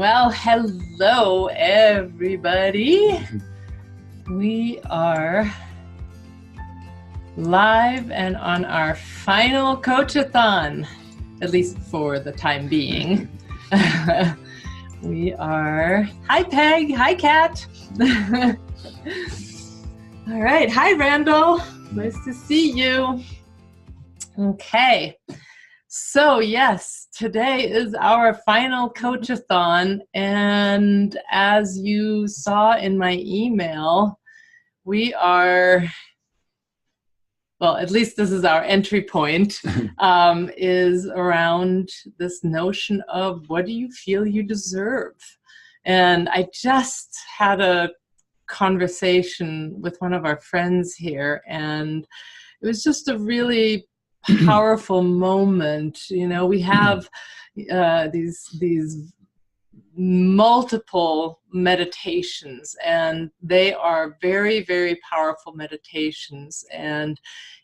Well, hello, everybody. We are live and on our final coach-a-thon, at least for the time being. We are, hi Peg, hi Kat. All right, hi Randall, nice to see you. Okay, so yes, today is our final coach-a-thon, and as you saw in my email, we are, well, at least this is our entry point, is around this notion of what do you feel you deserve? And I just had a conversation with one of our friends here, and it was just a really powerful moment. You know, we have these multiple meditations, and they are very, very powerful meditations. And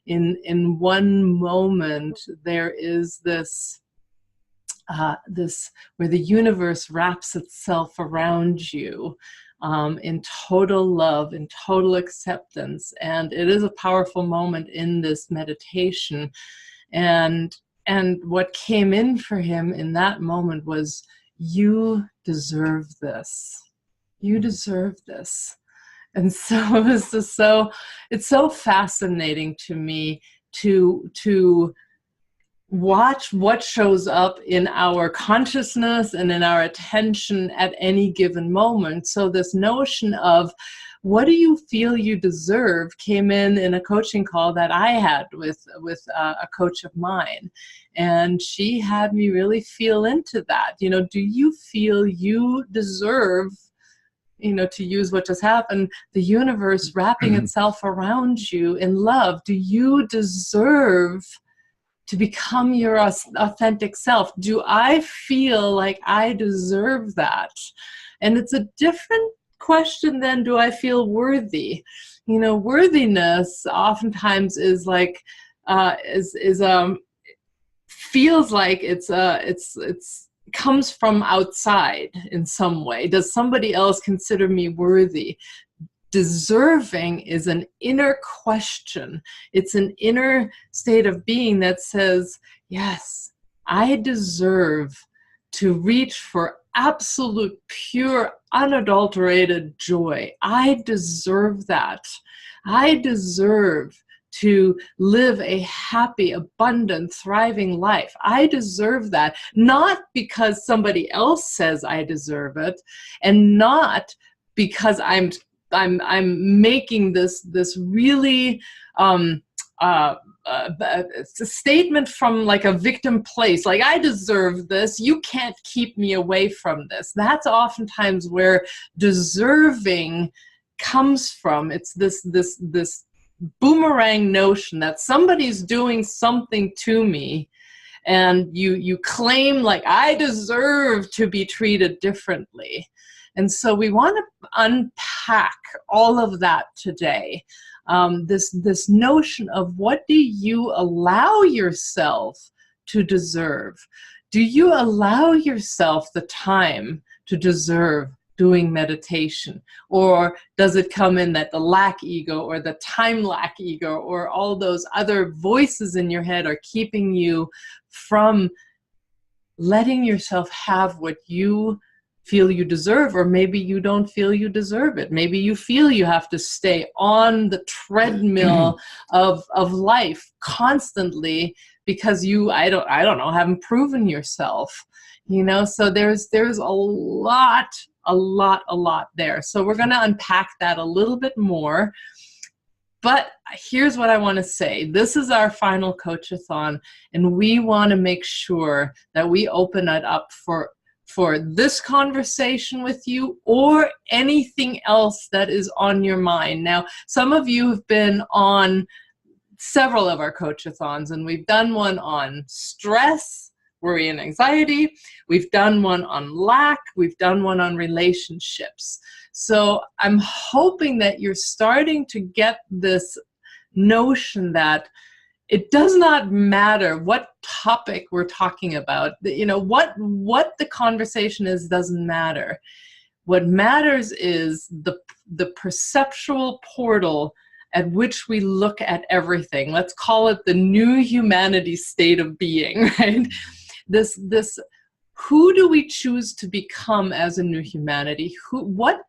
in one moment, there is this where the universe wraps itself around you in total love, in total acceptance. And it is a powerful moment in this meditation. And what came in for him in that moment was, you deserve this. You deserve this. And so it was just it's so fascinating to me to watch what shows up in our consciousness and in our attention at any given moment. So this notion of what do you feel you deserve came in a coaching call that I had with a coach of mine. And she had me really feel into that. You know, do you feel you deserve, you know, to use what just happened, the universe wrapping itself around you in love? Do you deserve to become your authentic self? Do I feel like I deserve that? And it's a different question than, do I feel worthy? You know, worthiness oftentimes is like feels like it's comes from outside in some way. Does somebody else consider me worthy? Deserving is an inner question. It's an inner state of being that says, yes, I deserve to reach for absolute, pure, unadulterated joy. I deserve that. I deserve to live a happy, abundant, thriving life. I deserve that, not because somebody else says I deserve it, and not because I'm making this really a statement from like a victim place, like I deserve this, you can't keep me away from this. That's oftentimes where deserving comes from. It's this boomerang notion that somebody's doing something to me, and you claim like I deserve to be treated differently. And so we want to unpack all of that today. This notion of, what do you allow yourself to deserve? Do you allow yourself the time to deserve doing meditation? Or does it come in that the lack ego or the time lack ego or all those other voices in your head are keeping you from letting yourself have what you feel you deserve? Or maybe you don't feel you deserve it. Maybe you feel you have to stay on the treadmill of life constantly because you, I don't know, haven't proven yourself, you know? So there's a lot there. So we're going to unpack that a little bit more. But here's what I want to say. This is our final coach-a-thon, and we want to make sure that we open it up for this conversation with you or anything else that is on your mind. Now, some of you have been on several of our coach-a-thons, and we've done one on stress, worry, and anxiety. We've done one on lack. We've done one on relationships. So I'm hoping that you're starting to get this notion that it does not matter what topic we're talking about. What the conversation is doesn't matter. What matters is the perceptual portal at which we look at everything. Let's call it the new humanity state of being, right? This who do we choose to become as a new humanity? What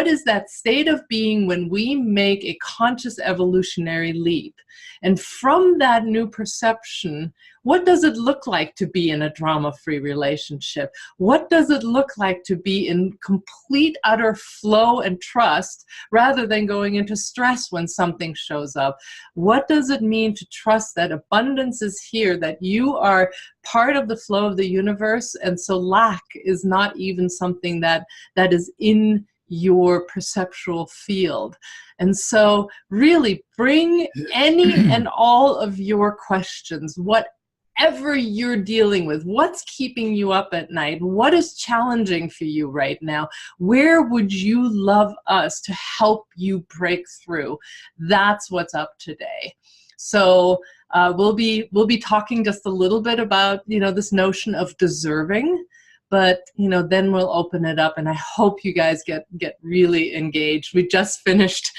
is that state of being when we make a conscious evolutionary leap? And from that new perception, what does it look like to be in a drama-free relationship? What does it look like to be in complete, utter flow and trust rather than going into stress when something shows up? What does it mean to trust that abundance is here, that you are part of the flow of the universe, and so lack is not even something that is in your perceptual field? And so really bring any and all of your questions, whatever you're dealing with, what's keeping you up at night, what is challenging for you right now, where would you love us to help you break through? That's what's up today. So we'll be talking just a little bit about, this notion of deserving, but, then we'll open it up, and I hope you guys get really engaged. We just finished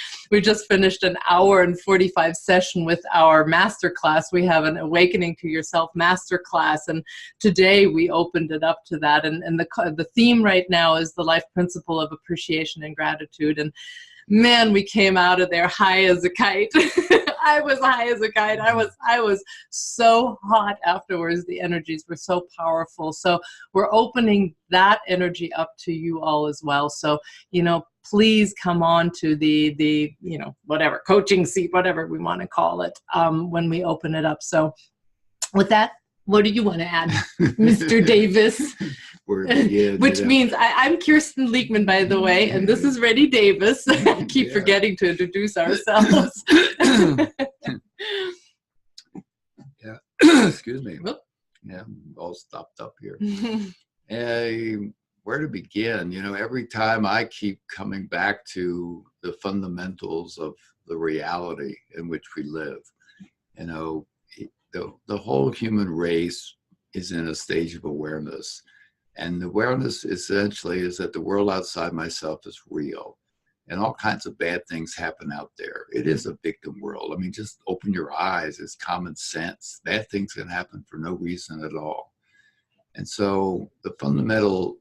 an hour and 45 session with our masterclass. We have an Awakening to Yourself masterclass, and today we opened it up to that. And the theme right now is the life principle of appreciation and gratitude. And man, we came out of there high as a kite. I was high as a kite. I was so hot afterwards. The energies were so powerful. So we're opening that energy up to you all as well. So, please come on to the whatever, coaching seat, whatever we want to call it, when we open it up. So with that, what do you want to add, Mr. Davis? Which means I'm Kirsten Leekman, by the way, and this is Rennie Davis. I keep forgetting to introduce ourselves. Yeah. Excuse me. Whoop. Yeah, I'm all stopped up here. Where to begin? Every time I keep coming back to the fundamentals of the reality in which we live. The whole human race is in a stage of awareness. And the awareness essentially is that the world outside myself is real. And all kinds of bad things happen out there. It is a victim world. I mean, just open your eyes. It's common sense. Bad things can happen for no reason at all. And so the fundamental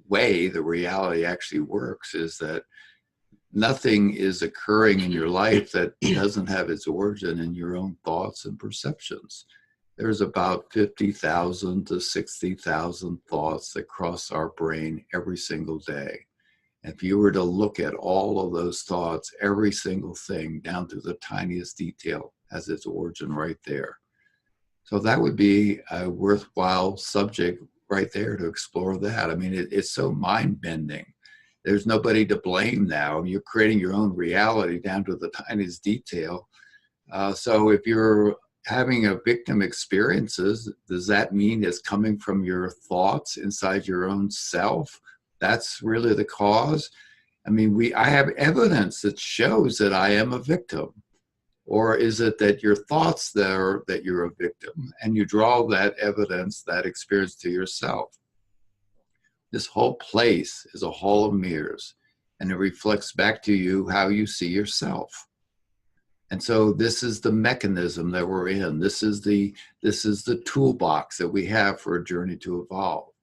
way the reality actually works is that nothing is occurring in your life that doesn't have its origin in your own thoughts and perceptions. There's about 50,000 to 60,000 thoughts that cross our brain every single day. If you were to look at all of those thoughts, every single thing down to the tiniest detail has its origin right there. So that would be a worthwhile subject right there to explore that. I mean, it's so mind-bending. There's nobody to blame now. You're creating your own reality down to the tiniest detail. So if you're having a victim experiences, does that mean it's coming from your thoughts inside your own self? That's really the cause. I mean, I have evidence that shows that I am a victim. Or is it that your thoughts there that you're a victim, and you draw that evidence, that experience to yourself? This whole place is a hall of mirrors, and it reflects back to you how you see yourself. And so this is the mechanism that we're in. This is the toolbox that we have for a journey to evolve.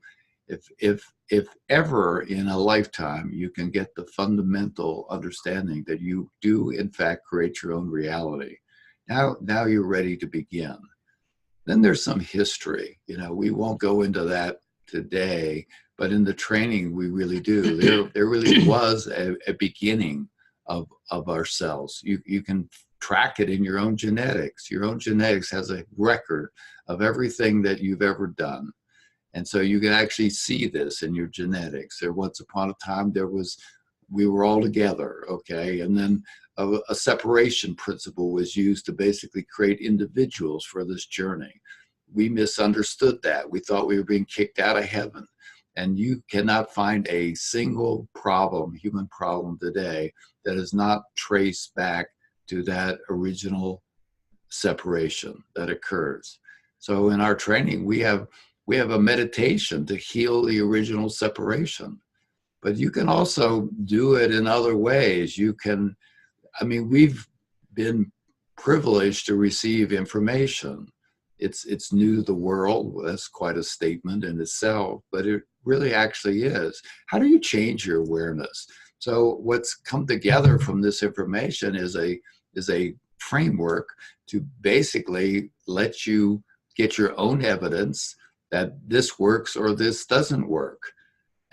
If ever in a lifetime you can get the fundamental understanding that you do in fact create your own reality, now you're ready to begin. Then there's some history. We won't go into that today, but in the training we really do. There really was a beginning of ourselves. You can track it in your own genetics. Your own genetics has a record of everything that you've ever done. And so you can actually see this in your genetics. There once upon a time we were all together, okay? And then a separation principle was used to basically create individuals for this journey. We misunderstood that. We thought we were being kicked out of heaven. And you cannot find a single human problem today that is not traced back to that original separation that occurs. So in our training, we have a meditation to heal the original separation. But you can also do it in other ways. You can, I mean, we've been privileged to receive information. It's new to the world. That's quite a statement in itself, but it really actually is. How do you change your awareness? So what's come together from this information is a framework to basically let you get your own evidence that this works or this doesn't work.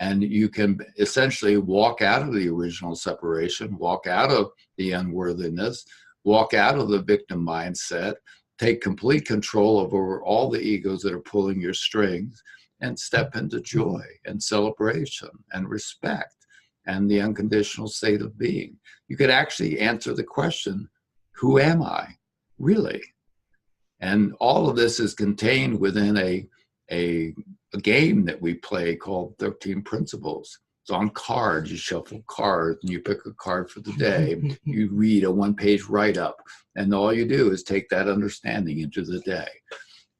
And you can essentially walk out of the original separation, walk out of the unworthiness, walk out of the victim mindset, take complete control over all the egos that are pulling your strings, and step into joy and celebration and respect and the unconditional state of being. You could actually answer the question, who am I, really? And all of this is contained within a game that we play called 13 Principles. It's on cards. You shuffle cards and you pick a card for the day. You read a one-page write-up, and all you do is take that understanding into the day.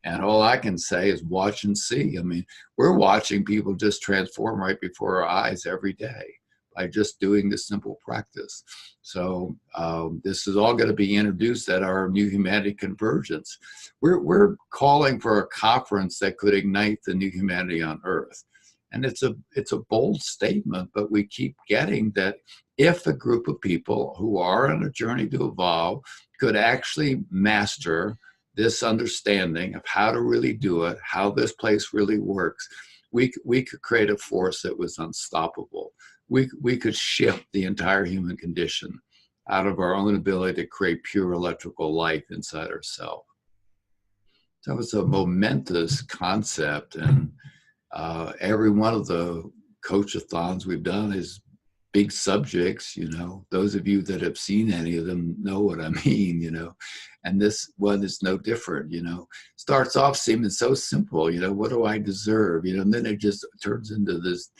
And all I can say is watch and see. I mean, we're watching people just transform right before our eyes every day by just doing this simple practice. So this is all going to be introduced at our New Humanity Convergence. We're calling for a conference that could ignite the new humanity on Earth. And it's a bold statement, but we keep getting that if a group of people who are on a journey to evolve could actually master this understanding of how to really do it, how this place really works, we could create a force that was unstoppable. We could shift the entire human condition out of our own ability to create pure electrical light inside ourselves. So it's a momentous concept, and every one of the coach-a-thons we've done is big subjects, you know. Those of you that have seen any of them know what I mean, you know. And this one is no different, you know. Starts off seeming so simple, you know, what do I deserve? You know, and then it just turns into this,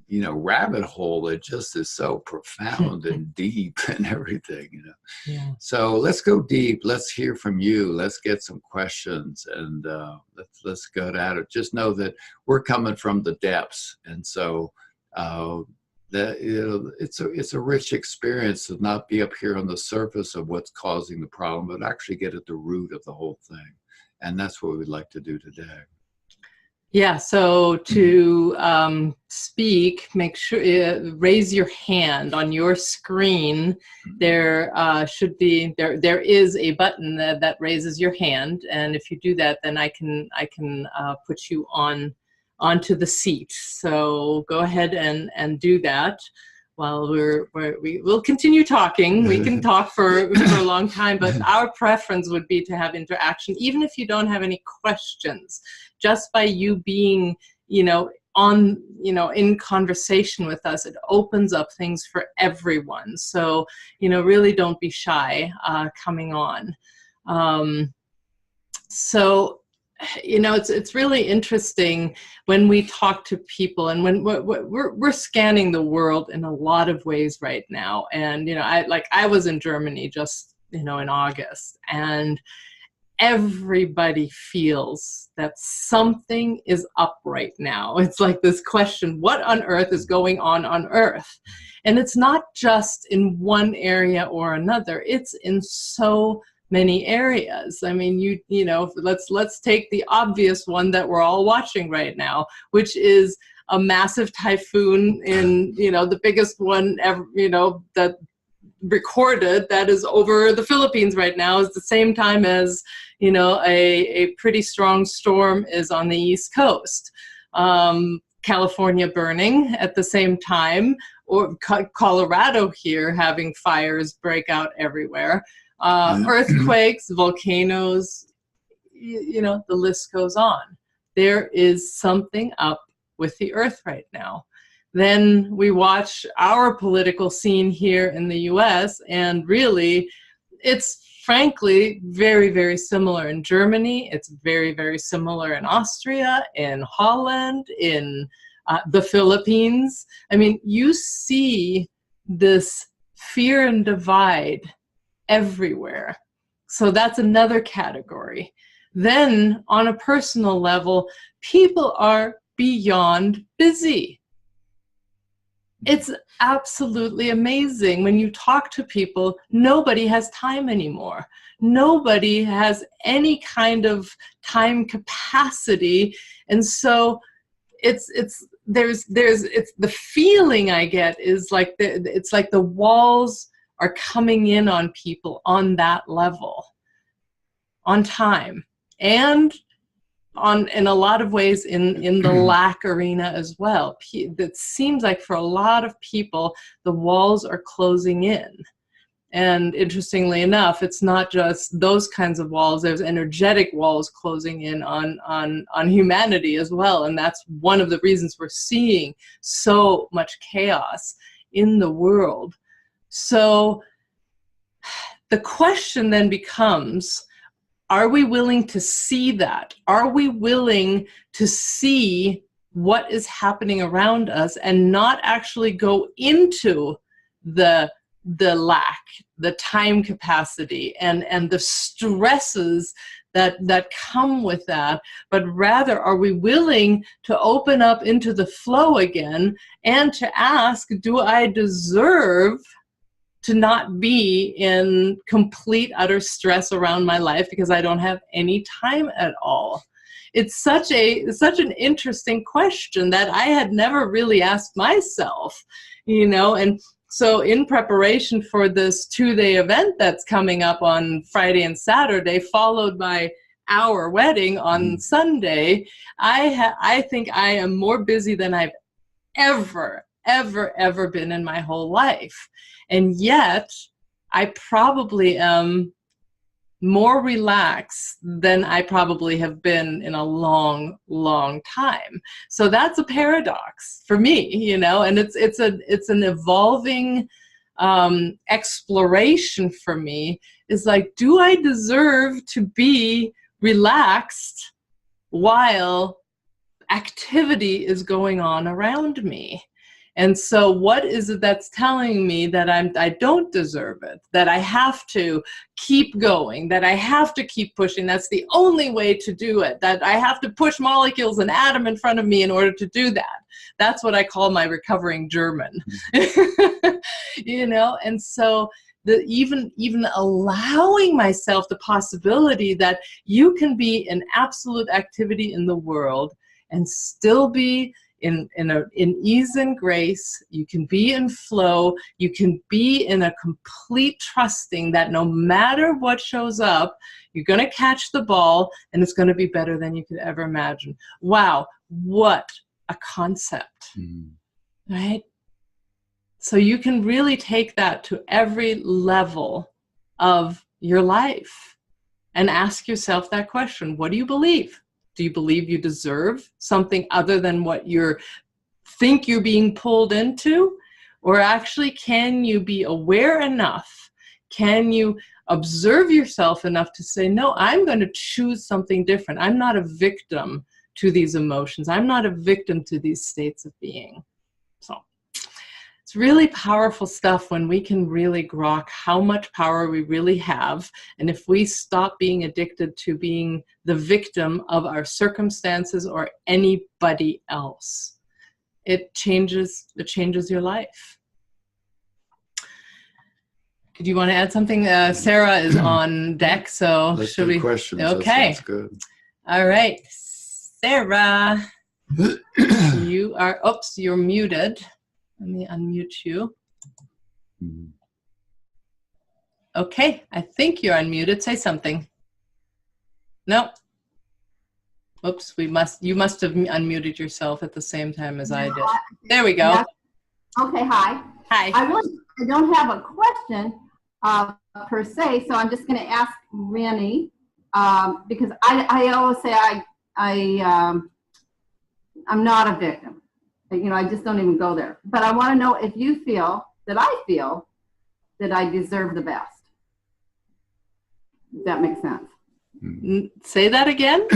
you know, rabbit hole that just is so profound and deep and everything, you know. Yeah. So let's go deep. Let's hear from you. Let's get some questions, and let's go at it. Just know that we're coming from the depths, and so that, you know, it's a rich experience to not be up here on the surface of what's causing the problem, but actually get at the root of the whole thing, and that's what we'd like to do today. Yeah, so to speak, make sure, raise your hand on your screen. There should be, there is a button that raises your hand. And if you do that, then I can put you onto the seat. So go ahead and do that while we'll continue talking. We can talk for a long time, but our preference would be to have interaction, even if you don't have any questions. Just by you being, you know, in conversation with us, it opens up things for everyone. So, you know, really don't be shy coming on. So, you know, it's really interesting when we talk to people, and when we're scanning the world in a lot of ways right now. And, you know, I was in Germany just, you know, in August, and everybody feels that something is up right now. It's like this question, what on earth is going on Earth? And it's not just in one area or another, it's in so many areas. I mean, you know, let's take the obvious one that we're all watching right now, which is a massive typhoon in, you know, the biggest one ever, you know, that recorded, that is over the Philippines right now, is the same time as, you know, a pretty strong storm is on the East Coast. California burning at the same time, or Colorado here having fires break out everywhere. Earthquakes, volcanoes, you know, the list goes on. There is something up with the earth right now. Then we watch our political scene here in the US, and really it's frankly very, very similar in Germany. It's very, very similar in Austria, in Holland, in the Philippines. I mean, you see this fear and divide everywhere. So that's another category. Then on a personal level, people are beyond busy. It's absolutely amazing. When you talk to people, nobody has time anymore. Nobody has any kind of time capacity. And so the feeling I get is like it's like the walls are coming in on people on that level, on time, and in a lot of ways in the lack arena as well. It seems like for a lot of people, the walls are closing in. And interestingly enough, it's not just those kinds of walls. There's energetic walls closing in on humanity as well. And that's one of the reasons we're seeing so much chaos in the world. So the question then becomes, are we willing to see that? Are we willing to see what is happening around us and not actually go into the lack, the time capacity, and the stresses that come with that, but rather are we willing to open up into the flow again and to ask, do I deserve to not be in complete utter stress around my life because I don't have any time at all? It's such an interesting question that I had never really asked myself, and so in preparation for this 2-day event that's coming up on Friday and Saturday, followed by our wedding on Sunday, I think I am more busy than I've ever been in my whole life. And yet I probably am more relaxed than I probably have been in a long, long time. So that's a paradox for me, and it's an evolving exploration for me. Is like, do I deserve to be relaxed while activity is going on around me? And so what is it that's telling me that I don't deserve it, that I have to keep going, that I have to keep pushing? That's the only way to do it, that I have to push molecules and atom in front of me in order to do that. That's what I call my recovering German. And so even allowing myself the possibility that you can be in absolute activity in the world and still be in ease and grace. You can be in flow. You can be in a complete trusting that no matter what shows up, you're going to catch the ball and it's going to be better than you could ever imagine. Wow, what a concept, right? So you can really take that to every level of your life and ask yourself that question. What do you believe? Do you believe you deserve something other than what you think you're being pulled into? Or actually, can you be aware enough? Can you observe yourself enough to say, no, I'm going to choose something different. I'm not a victim to these emotions. I'm not a victim to these states of being. So it's really powerful stuff when we can really grok how much power we really have. And if we stop being addicted to being the victim of our circumstances or anybody else, it changes your life. Did you want to add something? Sarah is on deck, so let's should we? Questions. Okay. That sounds good. All right, Sarah, you're muted. Let me unmute you. Okay, I think you're unmuted. Say something. No. Oops, you must have unmuted yourself at the same time as I did. There we go. Yeah. Okay, hi. Hi. I don't have a question per se, so I'm just going to ask Rennie because I always say I'm not a victim. I just don't even go there. But I want to know if you feel that I deserve the best. Does that make sense? Say that again.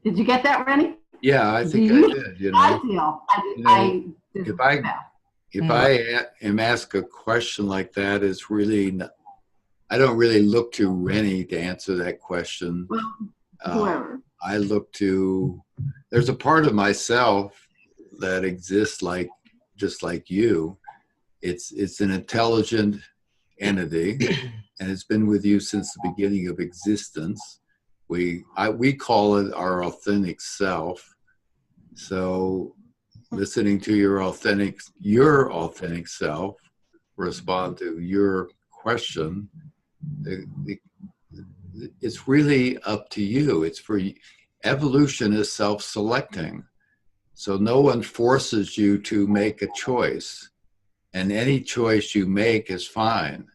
Did you get that, Rennie? Yeah, I think I did. I feel I if I am asked a question like that, it's really, I don't really look to Rennie to answer that question. Well, whoever. I look to, there's a part of myself that exists just like you. It's an intelligent entity, and it's been with you since the beginning of existence. We call it our authentic self. So listening to your authentic self respond to your question, it's really up to you. It's for you. Evolution is self-selecting. So no one forces you to make a choice, and any choice you make is fine.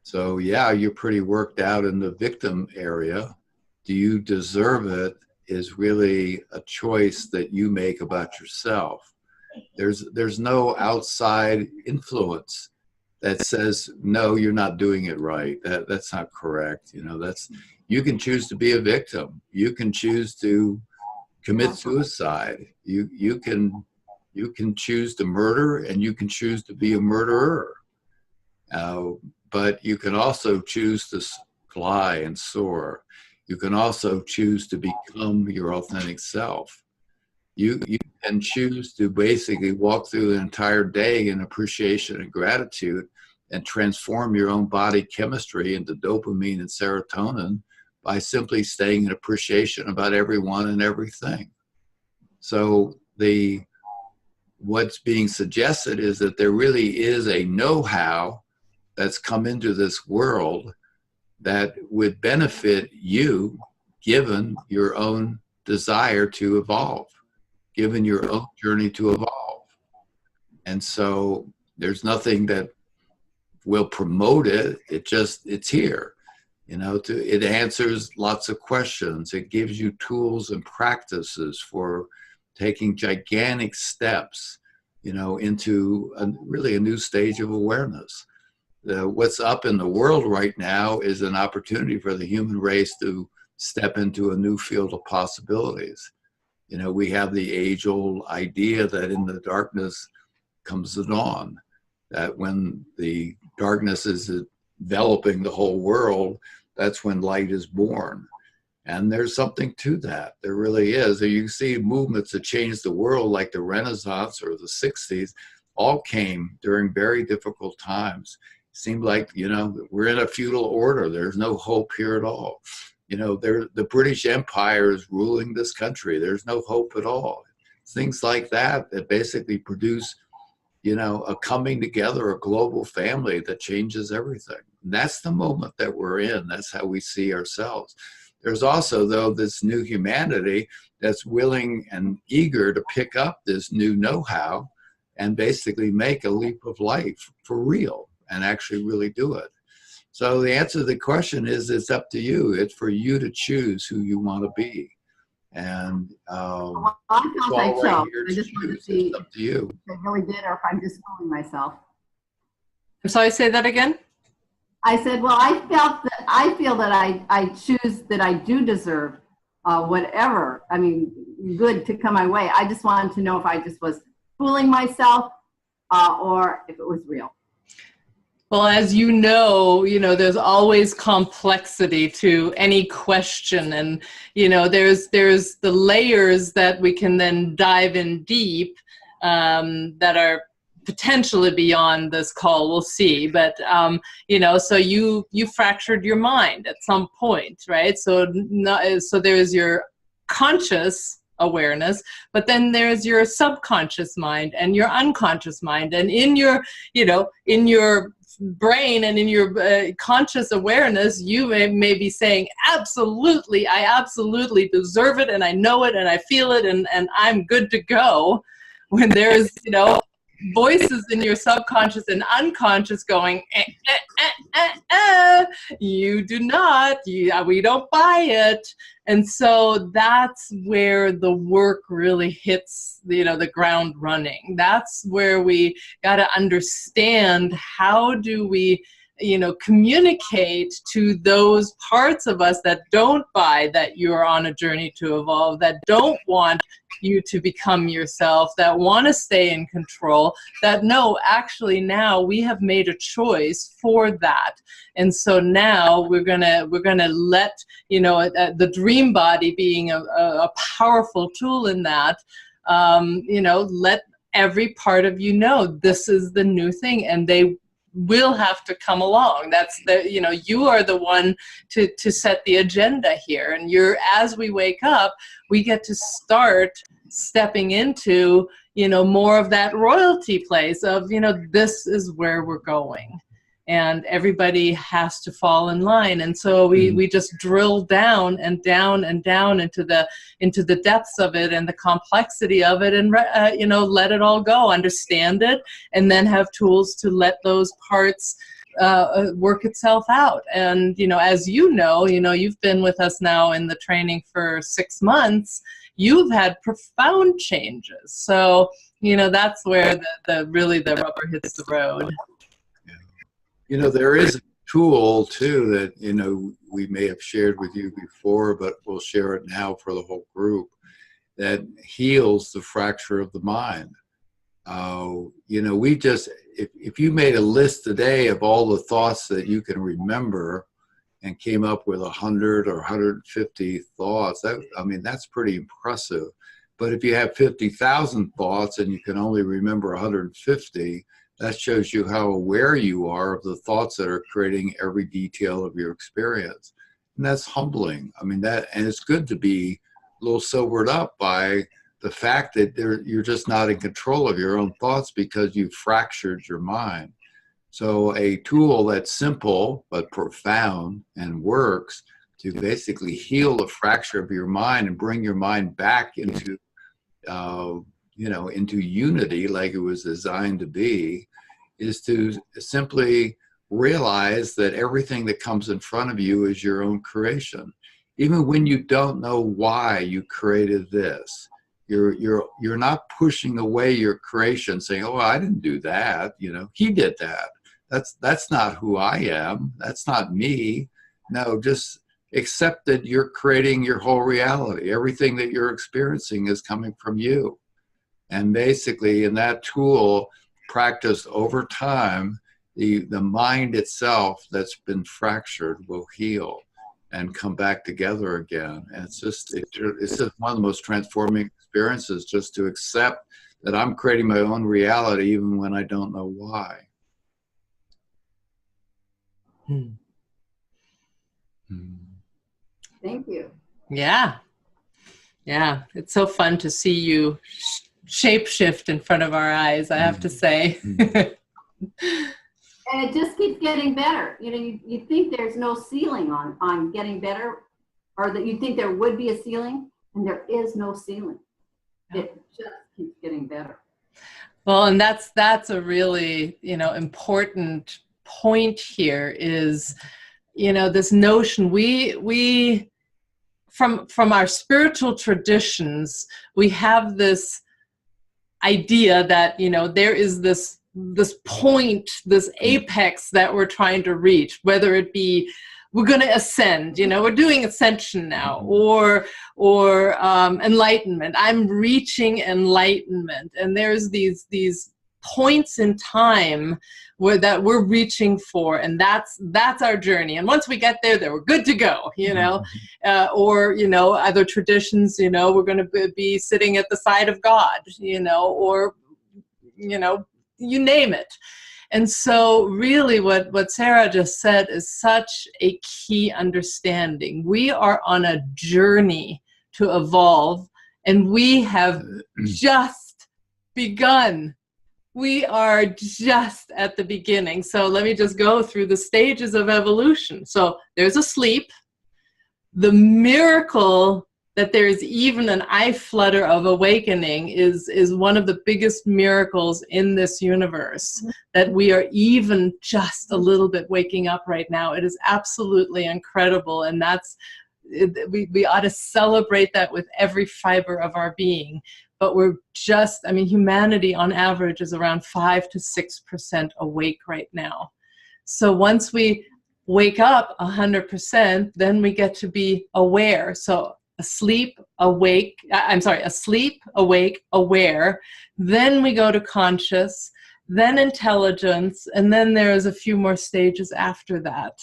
So yeah, you're pretty worked out in the victim area. Do you deserve it is really a choice that you make about yourself. There's no outside influence that says, no, you're not doing it right. That's not correct. You know, you can choose to be a victim. You can choose to commit suicide. You can choose to murder, and you can choose to be a murderer. But you can also choose to fly and soar. You can also choose to become your authentic self. You can choose to basically walk through the entire day in appreciation and gratitude and transform your own body chemistry into dopamine and serotonin by simply staying in appreciation about everyone and everything. So what's being suggested is that there really is a know-how that's come into this world that would benefit you given your own desire to evolve, given your own journey to evolve. And so there's nothing that will promote it. It's here. You know, it answers lots of questions. It gives you tools and practices for taking gigantic steps, you know, into really a new stage of awareness. What's up in the world right now is an opportunity for the human race to step into a new field of possibilities. You know, we have the age-old idea that in the darkness comes the dawn, that when the darkness is enveloping the whole world, that's when light is born. And there's something to that. There really is. You see movements that changed the world, like the Renaissance or the 60s, all came during very difficult times. Seemed like, you know, we're in a feudal order. There's no hope here at all. You know, the British Empire is ruling this country. There's no hope at all. Things like that basically produce, you know, a coming together, a global family that changes everything. And that's the moment that we're in. That's how we see ourselves. There's also, though, this new humanity that's willing and eager to pick up this new know-how and basically make a leap of life for real and actually really do it. So the answer to the question is, it's up to you. It's for you to choose who you want to be. And Well, I felt I chose. I just wanted to see it's up to you. if I really did or if I'm just fooling myself. I'm sorry, say that again? I said, well, I feel that I choose that I do deserve whatever, I mean, good to come my way. I just wanted to know if I just was fooling myself or if it was real. Well, as you know, there's always complexity to any question, and there's the layers that we can then dive in deep that are potentially beyond this call. We'll see, but so you fractured your mind at some point, right? So there's your conscious awareness, but then there's your subconscious mind and your unconscious mind, and in your brain and in your conscious awareness, you may be saying, absolutely, I absolutely deserve it, and I know it, and I feel it, and I'm good to go, when there's voices in your subconscious and unconscious going, you do not, we don't buy it. And so that's where the work really hits the ground running. That's where we got to understand, how do we communicate to those parts of us that don't buy that you're on a journey to evolve, that don't want you to become yourself, that want to stay in control, that no, actually now we have made a choice for that. And so now we're gonna let, the dream body being a powerful tool in that, let every part of you know this is the new thing, and they will have to come along. That's you are the one to set the agenda here. And as we wake up, we get to start stepping into, more of that royalty place of, this is where we're going. And everybody has to fall in line. And so we just drill down and down and down into the depths of it and the complexity of it, and let it all go, understand it, and then have tools to let those parts work itself out. And as you've been with us now in the training for 6 months. You've had profound changes. So that's where the rubber hits the road. There is a tool too that, we may have shared with you before, but we'll share it now for the whole group, that heals the fracture of the mind. If you made a list today of all the thoughts that you can remember and came up with 100 or 150 thoughts, that's pretty impressive. But if you have 50,000 thoughts and you can only remember 150, that shows you how aware you are of the thoughts that are creating every detail of your experience. And that's humbling. And it's good to be a little sobered up by the fact that you're just not in control of your own thoughts because you've fractured your mind. So a tool that's simple but profound and works to basically heal the fracture of your mind and bring your mind back into into unity like it was designed to be, is to simply realize that everything that comes in front of you is your own creation. Even when you don't know why you created this, you're not pushing away your creation saying, oh, I didn't do that, he did that. That's not who I am. That's not me. No, just accept that you're creating your whole reality. Everything that you're experiencing is coming from you. And basically in that tool, practiced over time, the mind itself that's been fractured will heal and come back together again. And it's just one of the most transforming experiences, just to accept that I'm creating my own reality even when I don't know why. Thank you. Yeah. It's so fun to see you shapeshift in front of our eyes, I have to say. And it just keeps getting better. You think there's no ceiling on getting better, or that you think there would be a ceiling, and there is no ceiling. It just keeps getting better. Well, and that's a really, important point here is, this notion we from our spiritual traditions, we have this idea that, there is this point, this apex that we're trying to reach, whether it be we're going to ascend, we're doing ascension now, or enlightenment. I'm reaching enlightenment. And there's these points in time that we're reaching for, and that's our journey. And once we get there, then we're good to go, or, other traditions, we're going to be sitting at the side of God, or, you name it. And so really what Sarah just said is such a key understanding. We are on a journey to evolve, and we have just begun. We are just at the beginning. So let me just go through the stages of evolution. So there's a sleep. The miracle that there's even an eye flutter of awakening is one of the biggest miracles in this universe, that we are even just a little bit waking up right now. It is absolutely incredible. And we ought to celebrate that with every fiber of our being. But we're just, humanity on average is around 5 to 6% awake right now. So once we wake up 100%, then we get to be aware. So asleep, awake, aware. Then we go to conscious, then intelligence, and then there's a few more stages after that.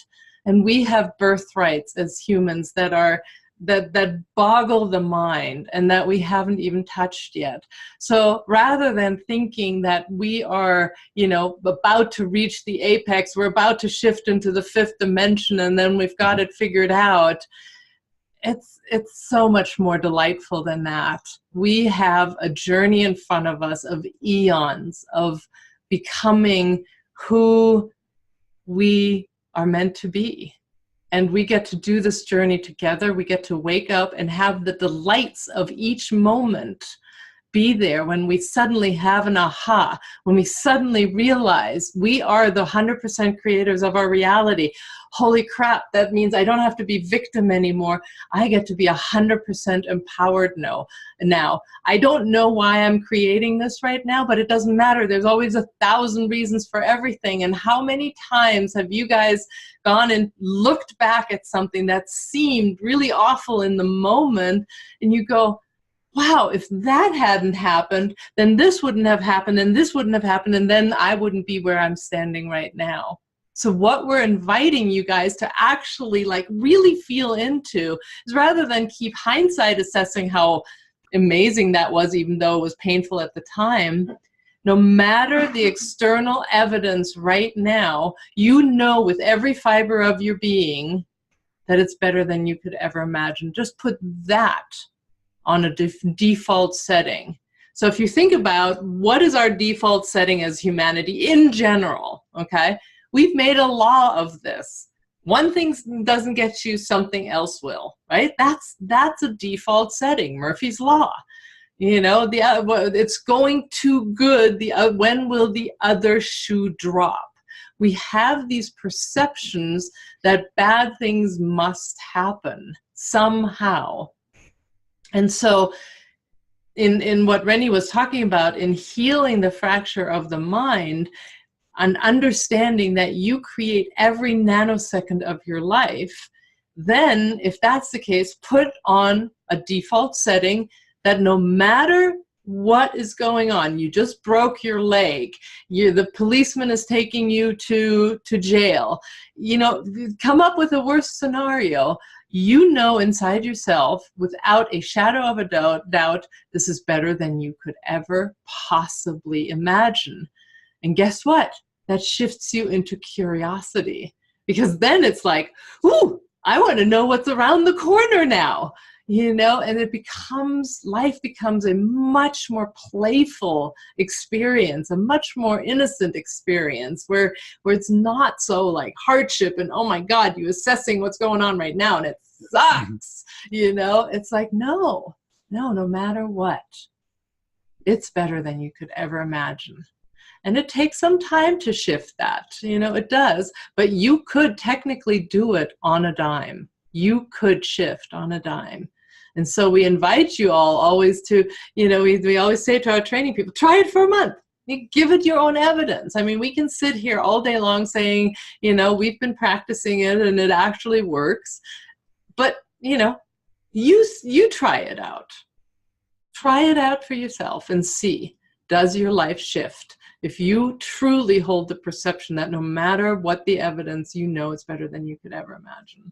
And we have birthrights as humans that are that boggle the mind and that we haven't even touched yet. So rather than thinking that we are, about to reach the apex, we're about to shift into the fifth dimension and then we've got it figured out, it's so much more delightful than that. We have a journey in front of us of eons of becoming who we are meant to be. And we get to do this journey together. We get to wake up and have the delights of each moment be there when we suddenly have an aha, when we suddenly realize we are the 100% creators of our reality. Holy crap, that means I don't have to be victim anymore. I get to be 100% empowered now. I don't know why I'm creating this right now, but it doesn't matter. There's always 1,000 reasons for everything. And how many times have you guys gone and looked back at something that seemed really awful in the moment and you go, wow, if that hadn't happened, then this wouldn't have happened and this wouldn't have happened and then I wouldn't be where I'm standing right now. So what we're inviting you guys to actually really feel into is rather than keep hindsight assessing how amazing that was, even though it was painful at the time, no matter the external evidence right now, with every fiber of your being that it's better than you could ever imagine. Just put that on a default setting. So if you think about what is our default setting as humanity in general, okay? We've made a law of this. One thing doesn't get you, something else will, right? That's a default setting, Murphy's Law. It's going too good. When will the other shoe drop? We have these perceptions that bad things must happen somehow. And so in what Rennie was talking about, in healing the fracture of the mind, and understanding that you create every nanosecond of your life, then if that's the case, put on a default setting that no matter what is going on, you just broke your leg, the policeman is taking you to jail, come up with a worst scenario. Inside yourself, without a shadow of a doubt, this is better than you could ever possibly imagine. And guess what? That shifts you into curiosity, because then it's like, ooh, I want to know what's around the corner now, and life becomes a much more playful experience, a much more innocent experience where it's not so like hardship and, oh my God, you assessing what's going on right now and it sucks, it's like, no matter what, it's better than you could ever imagine. And it takes some time to shift that, it does, but you could technically do it on a dime. You could shift on a dime. And so we invite you all always to, we always say to our training people, try it for a month. You give it your own evidence. I mean, we can sit here all day long saying, we've been practicing it and it actually works. But, you try it out. Try it out for yourself and see, does your life shift? If you truly hold the perception that no matter what the evidence, it's better than you could ever imagine.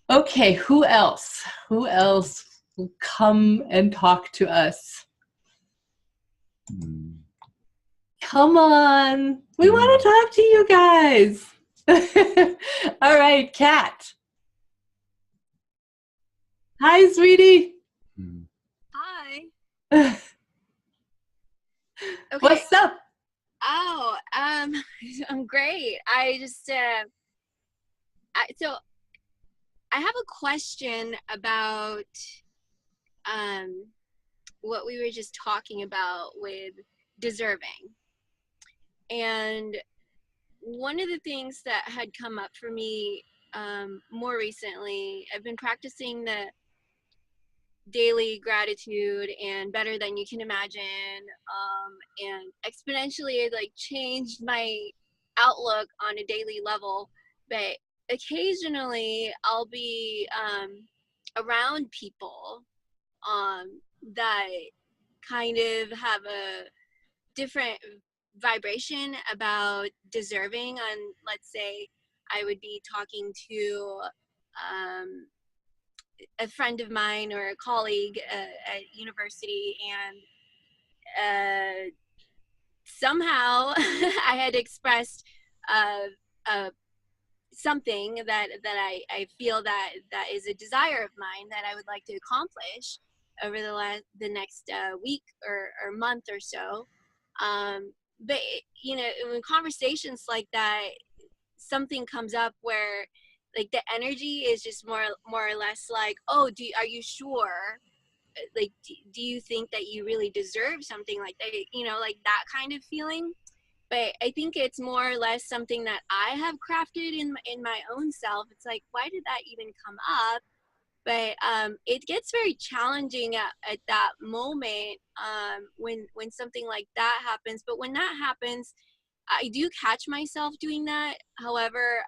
Okay, who else? Who else will come and talk to us? Come on. We want to talk to you guys. All right, Kat. Hi, sweetie. Hi. Okay. What's up? Oh, I'm great. So I have a question about what we were just talking about with deserving. And one of the things that had come up for me more recently, I've been practicing daily gratitude and better than you can imagine, and exponentially it like changed my outlook on a daily level. But occasionally I'll be around people that kind of have a different vibration about deserving. On, let's say I would be talking to a friend of mine or a colleague at university, and somehow I had expressed something that I feel that is a desire of mine that I would like to accomplish over the next week or month or so. But you know, in conversations like that, something comes up where like the energy is just more or less like, oh, are you sure? Like, do you think that you really deserve something like that? You know, like that kind of feeling. But I think it's more or less something that I have crafted in my own self. It's like, why did that even come up? But it gets very challenging at that moment when something like that happens. But when that happens, I do catch myself doing that. However,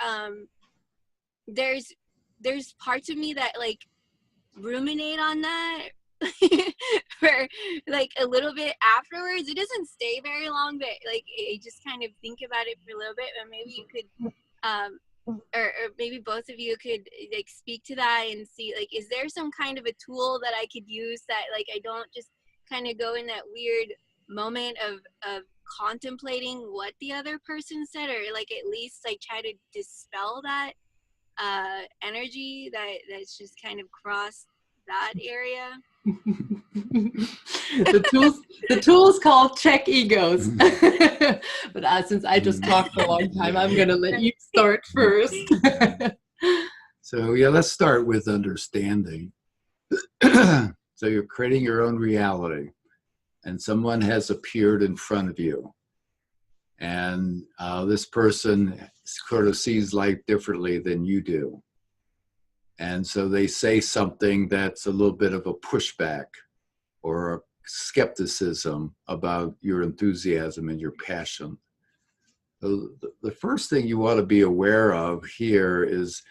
there's parts of me that like ruminate on that for like a little bit afterwards. It doesn't stay very long, but like I just kind of think about it for a little bit. And maybe you could or maybe both of you could like speak to that and see, like, is there some kind of a tool that I could use that like I don't just kind of go in that weird moment of contemplating what the other person said, or like at least like try to dispel that energy that's just kind of crossed that area. the tool is called check egos. But since I just talked for a long time, I'm going to let you start first. So yeah, let's start with understanding. So you're creating your own reality, and someone has appeared in front of you, and this person sort of sees life differently than you do. And so they say something that's a little bit of a pushback or a skepticism about your enthusiasm and your passion. So the first thing you want to be aware of here is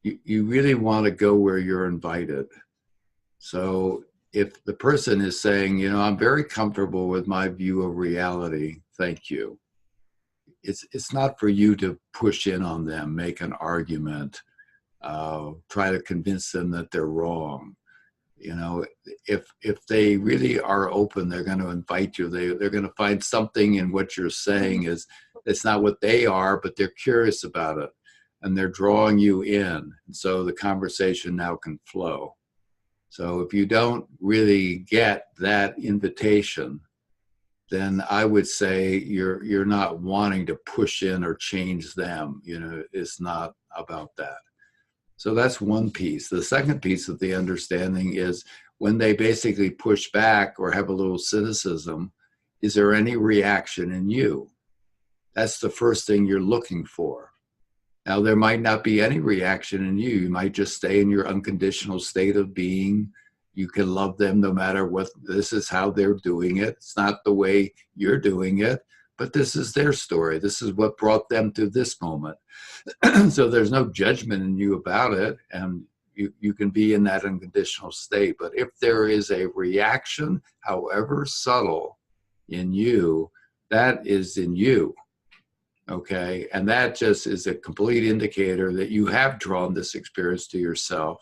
you really want to go where you're invited. So if the person is saying, you know, I'm very comfortable with my view of reality, thank you. It's not for you to push in on them, make an argument, try to convince them that they're wrong. You know, if they really are open, they're going to invite you. They're going to find something in what you're saying is it's not what they are, but they're curious about it, and they're drawing you in. And so the conversation now can flow. So if you don't really get that invitation, then I would say you're not wanting to push in or change them. You know, it's not about that. So that's one piece. The second piece of the understanding is when they basically push back or have a little cynicism, is there any reaction in you? That's the first thing you're looking for. Now, there might not be any reaction in you. You might just stay in your unconditional state of being. You can love them no matter what. This is how they're doing it. It's not the way you're doing it, but this is their story. This is what brought them to this moment. So there's no judgment in you about it, and you can be in that unconditional state. But if there is a reaction, however subtle, in you, that is in you, okay? And that just is a complete indicator that you have drawn this experience to yourself,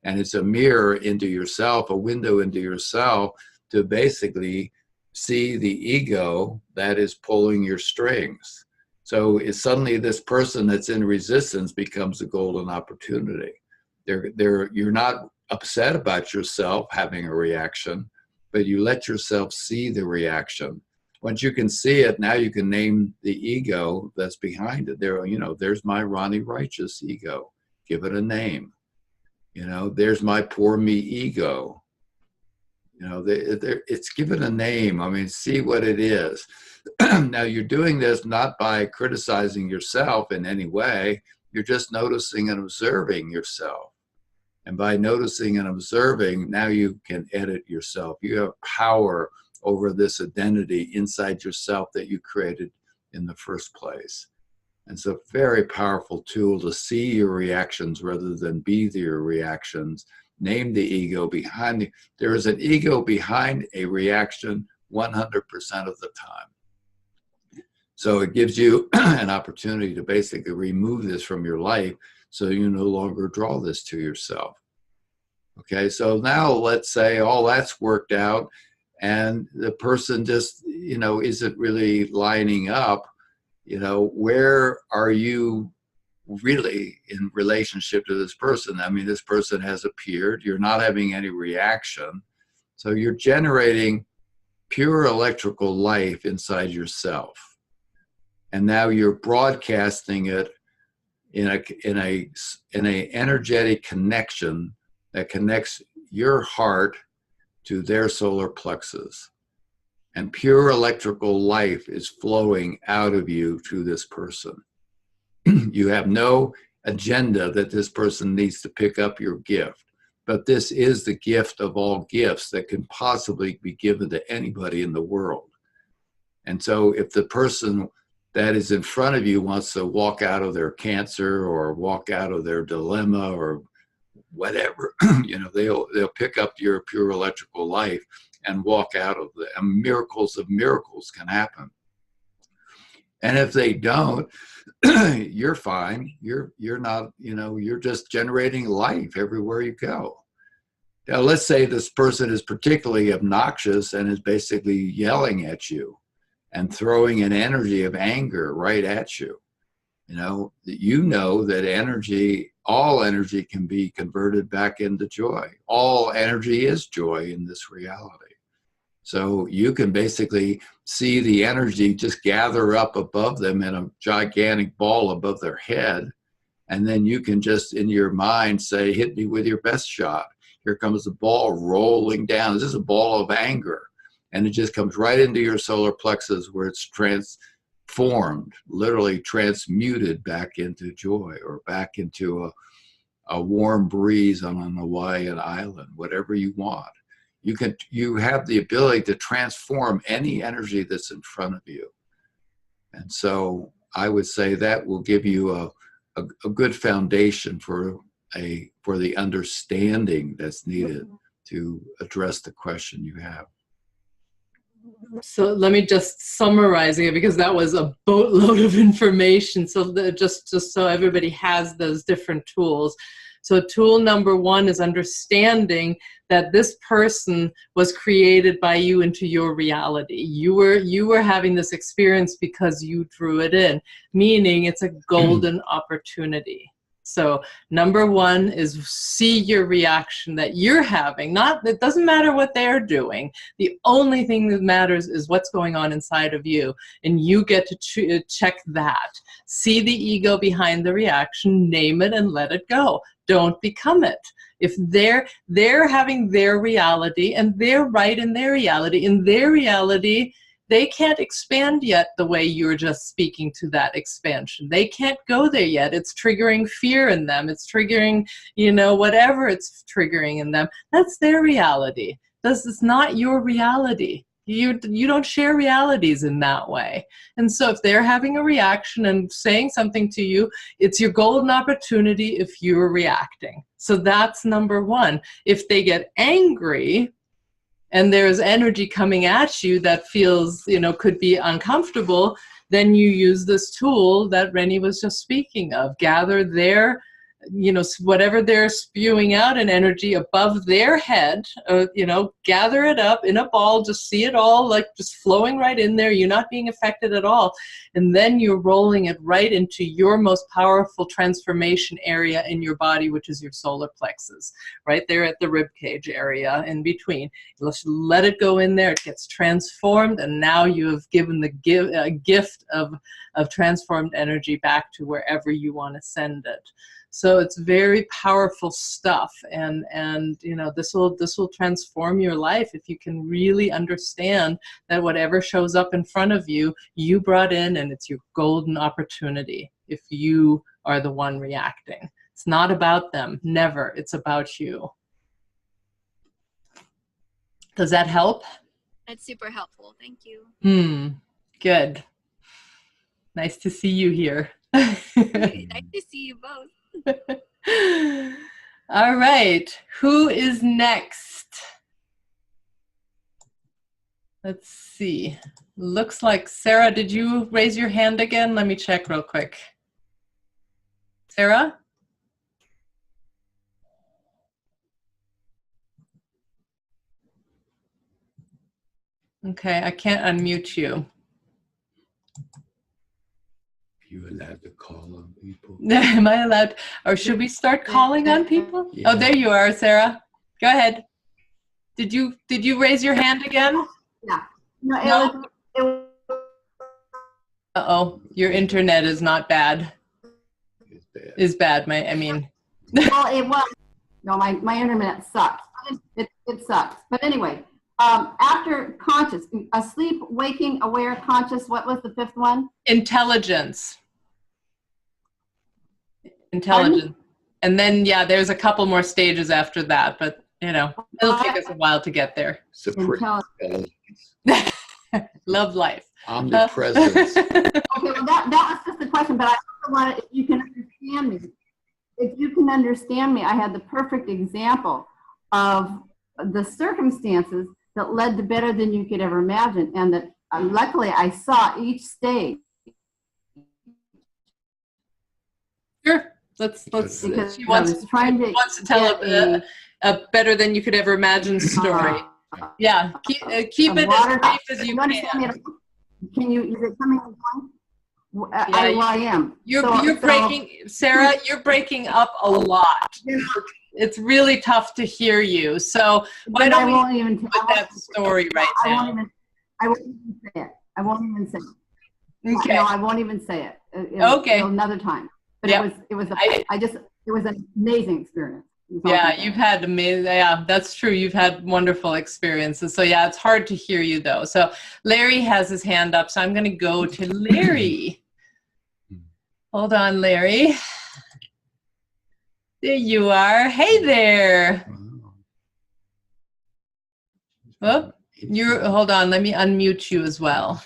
and it's a mirror into yourself, a window into yourself to basically see the ego that is pulling your strings. So it's suddenly this person that's in resistance becomes a golden opportunity. You're not upset about yourself having a reaction, but you let yourself see the reaction. Once you can see it, now you can name the ego that's behind it. There, you know, there's my Ronnie Righteous ego. Give it a name. You know, there's my poor me ego. You know, it's given a name. I mean, see what it is. Now, you're doing this not by criticizing yourself in any way. You're just noticing and observing yourself. And by noticing and observing, now you can edit yourself. You have power over this identity inside yourself that you created in the first place. And it's a very powerful tool to see your reactions rather than be your reactions. Name the ego behind the, there is an ego behind a reaction 100% of the time. So it gives you an opportunity to basically remove this from your life so you no longer draw this to yourself. Okay, so now let's say all that's worked out and the person just, you know, isn't really lining up. You know, where are you really in relationship to this person? I mean, this person has appeared, you're not having any reaction. So you're generating pure electrical life inside yourself. And now you're broadcasting it in a energetic connection that connects your heart to their solar plexus. And pure electrical life is flowing out of you to this person. You have no agenda that this person needs to pick up your gift, but this is the gift of all gifts that can possibly be given to anybody in the world. And so if the person that is in front of you wants to walk out of their cancer or walk out of their dilemma or whatever, you know, they'll pick up your pure electrical life and walk out of the, and miracles of miracles can happen. And if they don't, you're fine. You're not, you know, you're just generating life everywhere you go. Now, let's say this person is particularly obnoxious and is basically yelling at you and throwing an energy of anger right at you. You know that energy, all energy can be converted back into joy. All energy is joy in this reality. So you can basically see the energy just gather up above them in a gigantic ball above their head. And then you can just in your mind say, hit me with your best shot. Here comes the ball rolling down. This is a ball of anger. And it just comes right into your solar plexus where it's transformed, literally transmuted back into joy or back into a warm breeze on an Hawaiian island, whatever you want. You have the ability to transform any energy that's in front of you. And so I would say that will give you a good foundation for the understanding that's needed to address the question you have. So let me just summarize it because that was a boatload of information. So just so everybody has those different tools. So tool number one is understanding that this person was created by you into your reality. You were having this experience because you drew it in, meaning it's a golden opportunity. So number one is see your reaction that you're having. It doesn't matter what they're doing. The only thing that matters is what's going on inside of you. And you get to check that. See the ego behind the reaction, name it and let it go. Don't become it. If they're having their reality and they're right in their reality, they can't expand yet the way you're just speaking to that expansion. They can't go there yet. It's triggering fear in them. It's triggering, whatever it's triggering in them. That's their reality. It's not your reality. You don't share realities in that way. And so if they're having a reaction and saying something to you, it's your golden opportunity if you're reacting. So that's number one. If they get angry, and there's energy coming at you that feels, could be uncomfortable, then you use this tool that Rennie was just speaking of. Gather their, whatever they're spewing out in energy above their head, gather it up in a ball, just see it all like just flowing right in there. You're not being affected at all. And then you're rolling it right into your most powerful transformation area in your body, which is your solar plexus, right there at the rib cage area in between. Let it go in there. It gets transformed. And now you have given the gift of transformed energy back to wherever you want to send it. So it's very powerful stuff, and this will transform your life if you can really understand that whatever shows up in front of you, you brought in, and it's your golden opportunity if you are the one reacting. It's not about them. Never. It's about you. Does that help? That's super helpful. Thank you. Good. Nice to see you here. Nice to see you both. All right. Who is next? Let's see. Looks like Sarah, did you raise your hand again? Let me check real quick. Sarah? Okay, I can't unmute you. You allowed to call on people? Am I allowed? Or should we start calling on people? Yeah. Oh, there you are, Sarah. Go ahead. Did you raise your hand again? Yeah. No, No? it was Uh-oh, your internet is not bad. It's bad. Is bad, I mean. well, it was. No, my internet sucks. It sucks. But anyway, after conscious, asleep, waking, aware, conscious, what was the fifth one? Intelligence. Intelligence. And then, yeah, there's a couple more stages after that, but, you know, it'll take us a while to get there. Intelligence. Love life. Omnipresence. Okay, well, that was just the question, but I also wanted, if you can understand me. If you can understand me, I had the perfect example of the circumstances that led to better than you could ever imagine, and that luckily I saw each stage. Sure. Let's Because she I wants was trying to tell get a better than you could ever imagine story. Yeah, keep it as brief as you can. Can you, is it coming along? Yeah, I am. You're breaking, Sarah, you're breaking up a lot. It's really tough to hear you. So why don't we won't even put that story right now? I won't even say it. I won't even say it. Okay. No, I won't even say it. Okay. Another time. But Yep. it was an amazing experience. Yeah, you've had amazing, yeah, that's true. You've had wonderful experiences. So yeah, it's hard to hear you though. So Larry has his hand up, so I'm going to go to Larry. Hold on, Larry. There you are. Hey there. Oh, hold on, let me unmute you as well.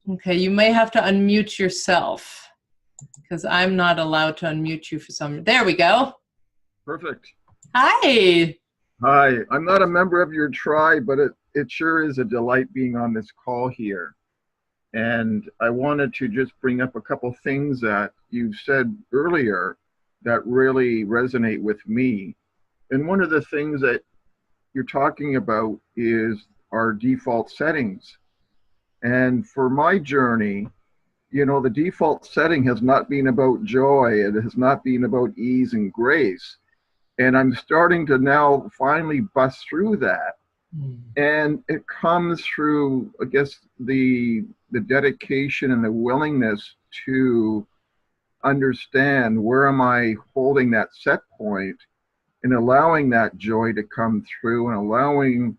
Okay, you may have to unmute yourself because I'm not allowed to unmute you for some. There we go. Perfect. Hi. Hi. I'm not a member of your tribe, but it sure is a delight being on this call here. And I wanted to just bring up a couple things that you've said earlier that really resonate with me. And one of the things that you're talking about is our default settings. And for my journey, you know, the default setting has not been about joy. It has not been about ease and grace. And I'm starting to now finally bust through that. And it comes through, I guess, the dedication and the willingness to understand where am I holding that set point and allowing that joy to come through and allowing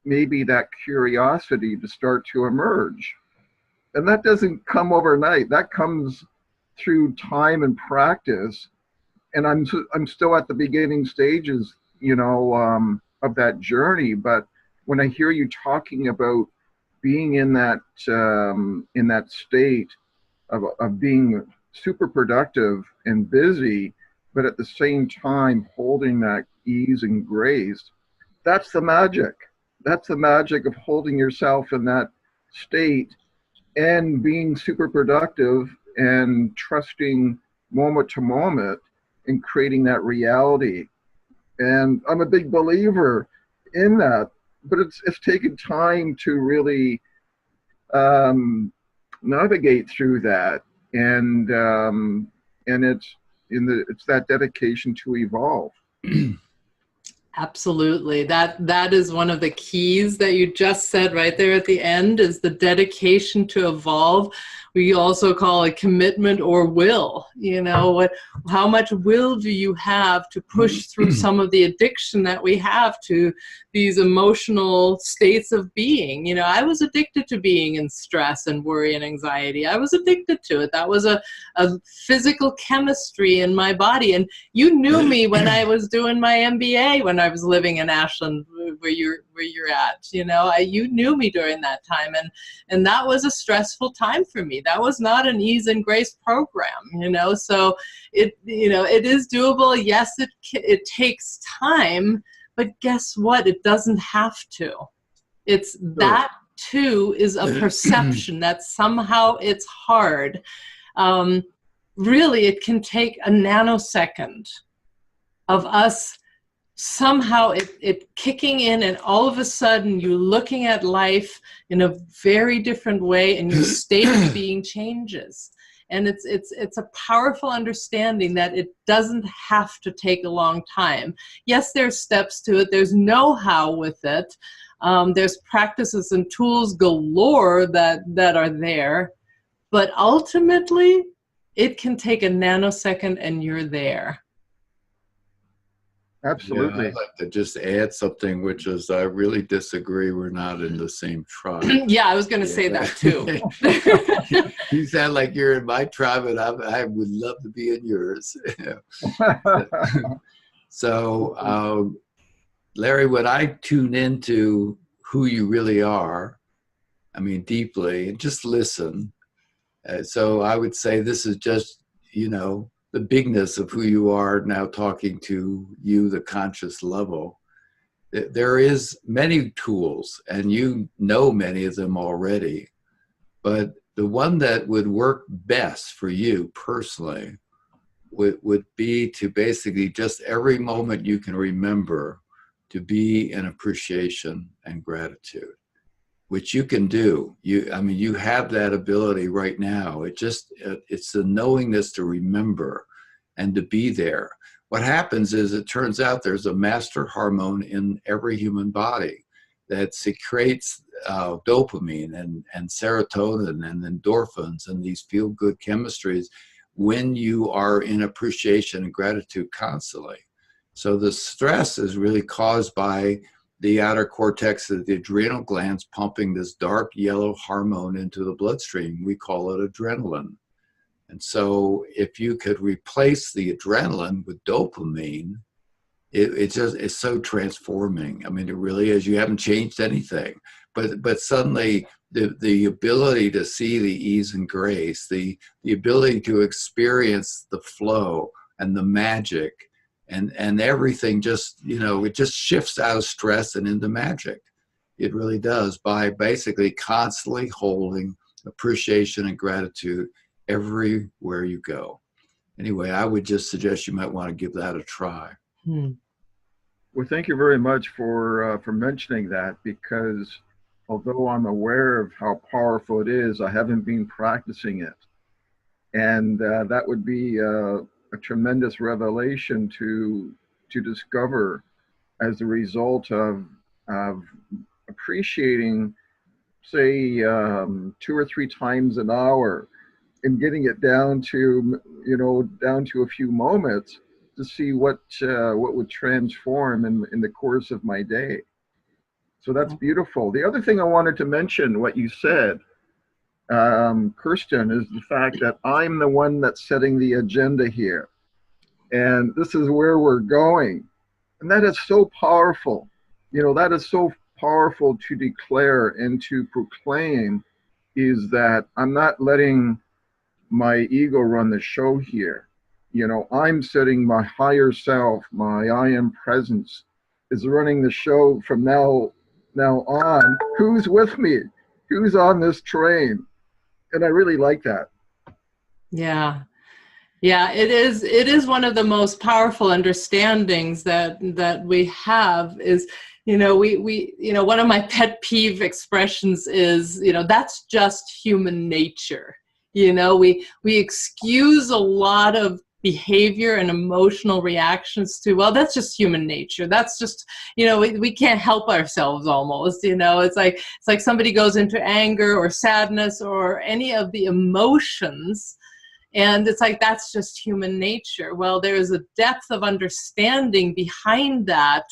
maybe that curiosity to start to emerge. And that doesn't come overnight. That comes through time and practice. And I'm still at the beginning stages, you know, of that journey. But when I hear you talking about being in that state of being super productive and busy, but at the same time holding that ease and grace, that's the magic. That's the magic of holding yourself in that state and being super productive and trusting moment to moment and creating that reality. And I'm a big believer in that, but it's taken time to really navigate through that, and it's that dedication to evolve. Absolutely. That is one of the keys that you just said right there at the end, is the dedication to evolve. We also call it commitment or will. You know, how much will do you have to push through some of the addiction that we have to these emotional states of being? You know, I was addicted to being in stress and worry and anxiety. I was addicted to it. That was a physical chemistry in my body. And you knew me when I was doing my MBA, when I was living in Ashland, where you're at. You know, you knew me during that time, and that was a stressful time for me. That was not an ease and grace program, you know. So it is doable. Yes, it takes time, but guess what? It doesn't have to. It's that too is a perception that somehow it's hard. Really, it can take a nanosecond of us somehow it kicking in, and all of a sudden you looking at life in a very different way, and your state of being changes. And it's a powerful understanding that it doesn't have to take a long time. Yes, there's steps to it. There's know-how with it. There's practices and tools galore that are there. But ultimately, it can take a nanosecond and you're there. Absolutely. Yeah, I'd like to just add something, which is I really disagree. We're not in the same tribe. Yeah, I was going to say that too. You sound like you're in my tribe, and I would love to be in yours. So, Larry, when I tune into who you really are, I mean, deeply, and just listen. So I would say this is just, you know, the bigness of who you are now, talking to you, the conscious level. There is many tools, and you know many of them already, but the one that would work best for you personally would be to basically just every moment you can remember to be in appreciation and gratitude, which you can do. I mean, you have that ability right now. It's the knowingness to remember and to be there. What happens is, it turns out there's a master hormone in every human body that secretes dopamine and serotonin and endorphins and these feel-good chemistries when you are in appreciation and gratitude constantly. So the stress is really caused by the outer cortex of the adrenal glands pumping this dark yellow hormone into the bloodstream. We call it adrenaline. And so if you could replace the adrenaline with dopamine, it's so transforming. I mean, it really is. You haven't changed anything, but suddenly the ability to see the ease and grace, the ability to experience the flow and the magic, and everything just, you know, it just shifts out of stress and into magic. It really does, by basically constantly holding appreciation and gratitude everywhere you go. Anyway, I would just suggest you might want to give that a try. Well, thank you very much for mentioning that, because although I'm aware of how powerful it is, I haven't been practicing it. And that would be a tremendous revelation to discover as a result of appreciating, say, 2 or 3 times an hour, and getting it down to a few moments to see what would transform in the course of my day. So that's beautiful. The other thing I wanted to mention, what you said, Kirsten, is the fact that I'm the one that's setting the agenda here. And this is where we're going. And that is so powerful. You know, that is so powerful to declare and to proclaim, is that I'm not letting my ego run the show here. You know, I'm setting my higher self, my I am presence is running the show from now on. Who's with me? Who's on this train? And I really like that. Yeah. Yeah, it is one of the most powerful understandings that we have is, you know, we you know, one of my pet peeve expressions is, you know, that's just human nature. You know, we excuse a lot of behavior and emotional reactions to, well, that's just human nature. That's just, you know, we can't help ourselves almost, you know. It's like somebody goes into anger or sadness or any of the emotions, and it's like, that's just human nature. Well, there is a depth of understanding behind that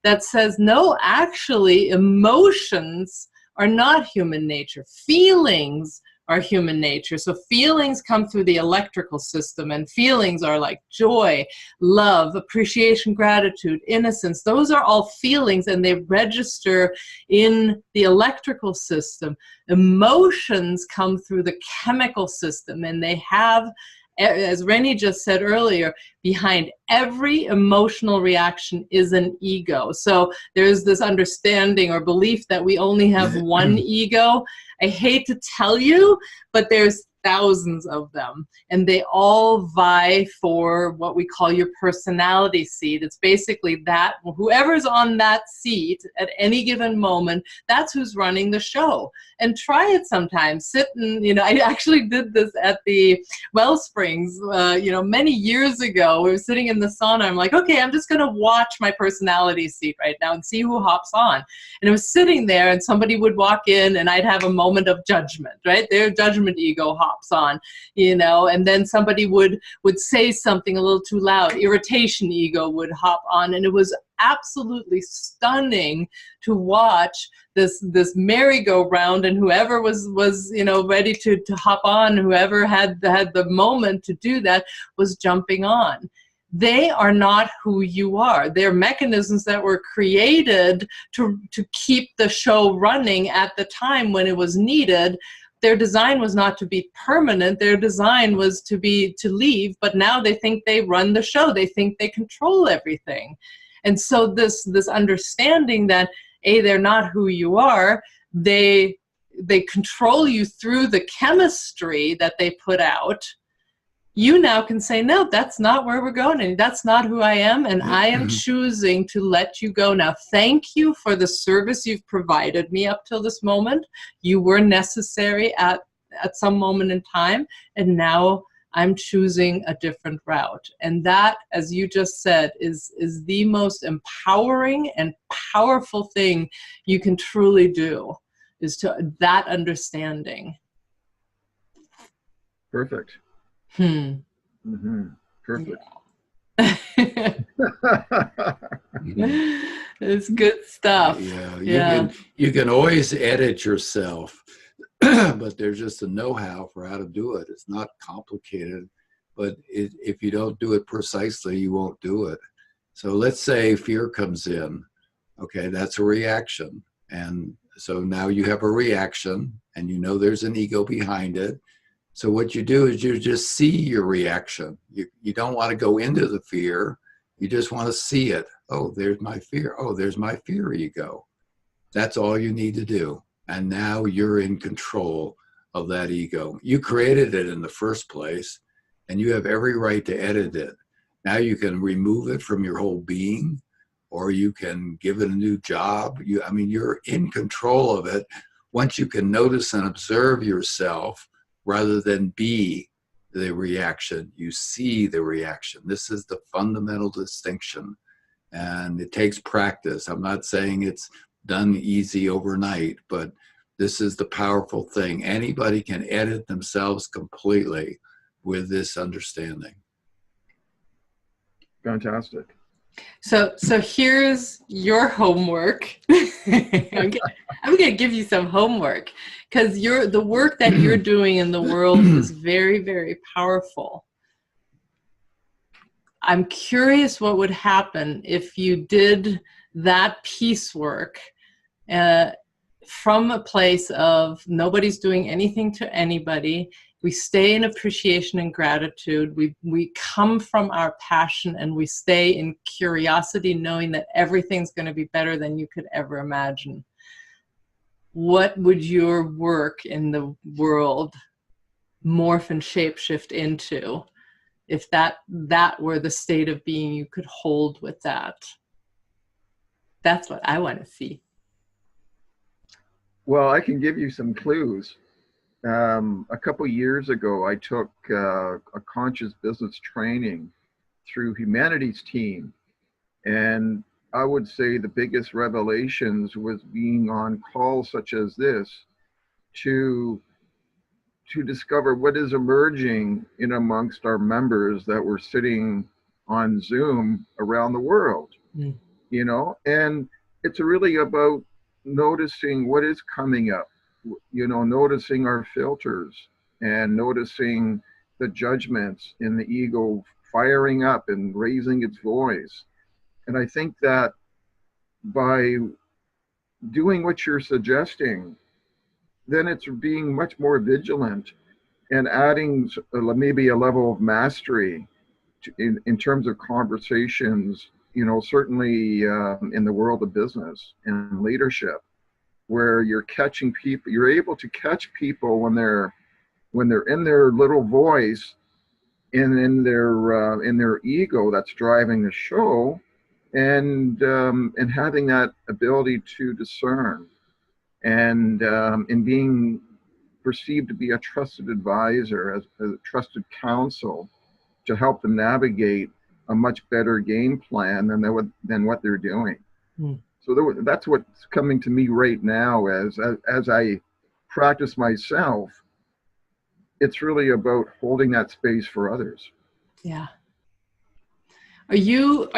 that says, no, actually, emotions are not human nature. Feelings are human nature. So feelings come through the electrical system, and feelings are like joy, love, appreciation, gratitude, innocence. Those are all feelings, and they register in the electrical system. Emotions come through the chemical system, and they have, as Rennie just said earlier, behind every emotional reaction is an ego. So there's this understanding or belief that we only have one ego. I hate to tell you, but there's thousands of them, and they all vie for what we call your personality seat. It's basically that whoever's on that seat at any given moment, that's who's running the show. And try it sometime. Sit and, you know, I actually did this at the Wellsprings, you know, many years ago. We were sitting in the sauna. I'm like, okay, I'm just going to watch my personality seat right now and see who hops on. And I was sitting there, and somebody would walk in, and I'd have a moment of judgment, right? Their judgment ego hops on, you know, and then somebody would say something a little too loud. Irritation ego would hop on, and it was absolutely stunning to watch this merry-go-round, and whoever was you know, ready to hop on, whoever had the moment to do that, was jumping on. They are not who you are. They're mechanisms that were created to keep the show running at the time when it was needed. Their design was not to be permanent. Their design was to leave, but now they think they run the show. They think they control everything. And so this understanding that, A, they're not who you are, they control you through the chemistry that they put out. You now can say, no, that's not where we're going, and that's not who I am, and I am choosing to let you go now. Thank you for the service you've provided me up till this moment. You were necessary at some moment in time, and now I'm choosing a different route. And that, as you just said, is the most empowering and powerful thing you can truly do, is to that understanding. Perfect. Perfect. It's good stuff. Yeah, you can always edit yourself, but there's just a know-how for how to do it. It's not complicated, but if you don't do it precisely, you won't do it. So let's say fear comes in. Okay, that's a reaction. And so now you have a reaction, and you know there's an ego behind it. So what you do is you just see your reaction. You don't want to go into the fear. You just want to see it. Oh, there's my fear. Oh, there's my fear ego. That's all you need to do. And now you're in control of that ego. You created it in the first place, and you have every right to edit it. Now you can remove it from your whole being, or you can give it a new job. I mean, you're in control of it once you can notice and observe yourself rather than be the reaction. You see the reaction. This is the fundamental distinction, and it takes practice. I'm not saying it's done easy overnight, but this is the powerful thing. Anybody can edit themselves completely with this understanding. Fantastic. So here's your homework. I'm gonna give you some homework, because the work that you're doing in the world is very, very powerful. I'm curious what would happen if you did that piecework from a place of nobody's doing anything to anybody. We stay in appreciation and gratitude. We come from our passion, and we stay in curiosity, knowing that everything's going to be better than you could ever imagine. What would your work in the world morph and shapeshift into if that were the state of being you could hold with that? That's what I want to see. Well, I can give you some clues. A couple years ago, I took a conscious business training through Humanities Team. And I would say the biggest revelations was being on calls such as this to discover what is emerging in amongst our members that were sitting on Zoom around the world, you know, and it's really about noticing what is coming up, you know, noticing our filters and noticing the judgments in the ego firing up and raising its voice. And I think that by doing what you're suggesting, then it's being much more vigilant and adding maybe a level of mastery in terms of conversations, you know, certainly in the world of business and leadership, where you're catching people, you're able to catch people when they're in their little voice and in their ego that's driving the show, and having that ability to discern and being perceived to be a trusted advisor, as a trusted counsel to help them navigate a much better game plan than what they're doing. So that's what's coming to me right now as I practice myself. It's really about holding that space for others. Yeah. Are you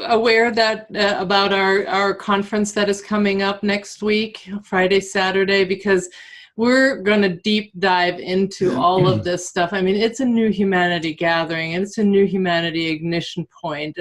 aware that about our conference that is coming up next week, Friday, Saturday? Because we're going to deep dive into all of this stuff. I mean, it's a new humanity gathering, and it's a new humanity ignition point,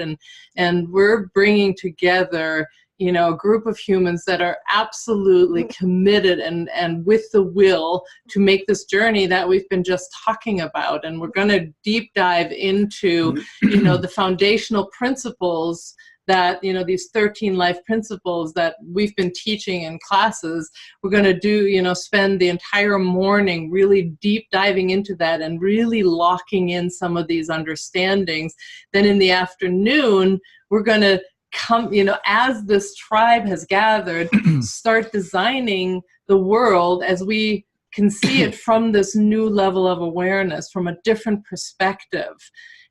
and we're bringing together, you know, a group of humans that are absolutely committed and with the will to make this journey that we've been just talking about. And we're going to deep dive into, you know, the foundational principles that, you know, these 13 life principles that we've been teaching in classes. We're going to do, you know, spend the entire morning really deep diving into that and really locking in some of these understandings. Then in the afternoon, we're going to come, you know, as this tribe has gathered, start designing the world as we can see it from this new level of awareness, from a different perspective,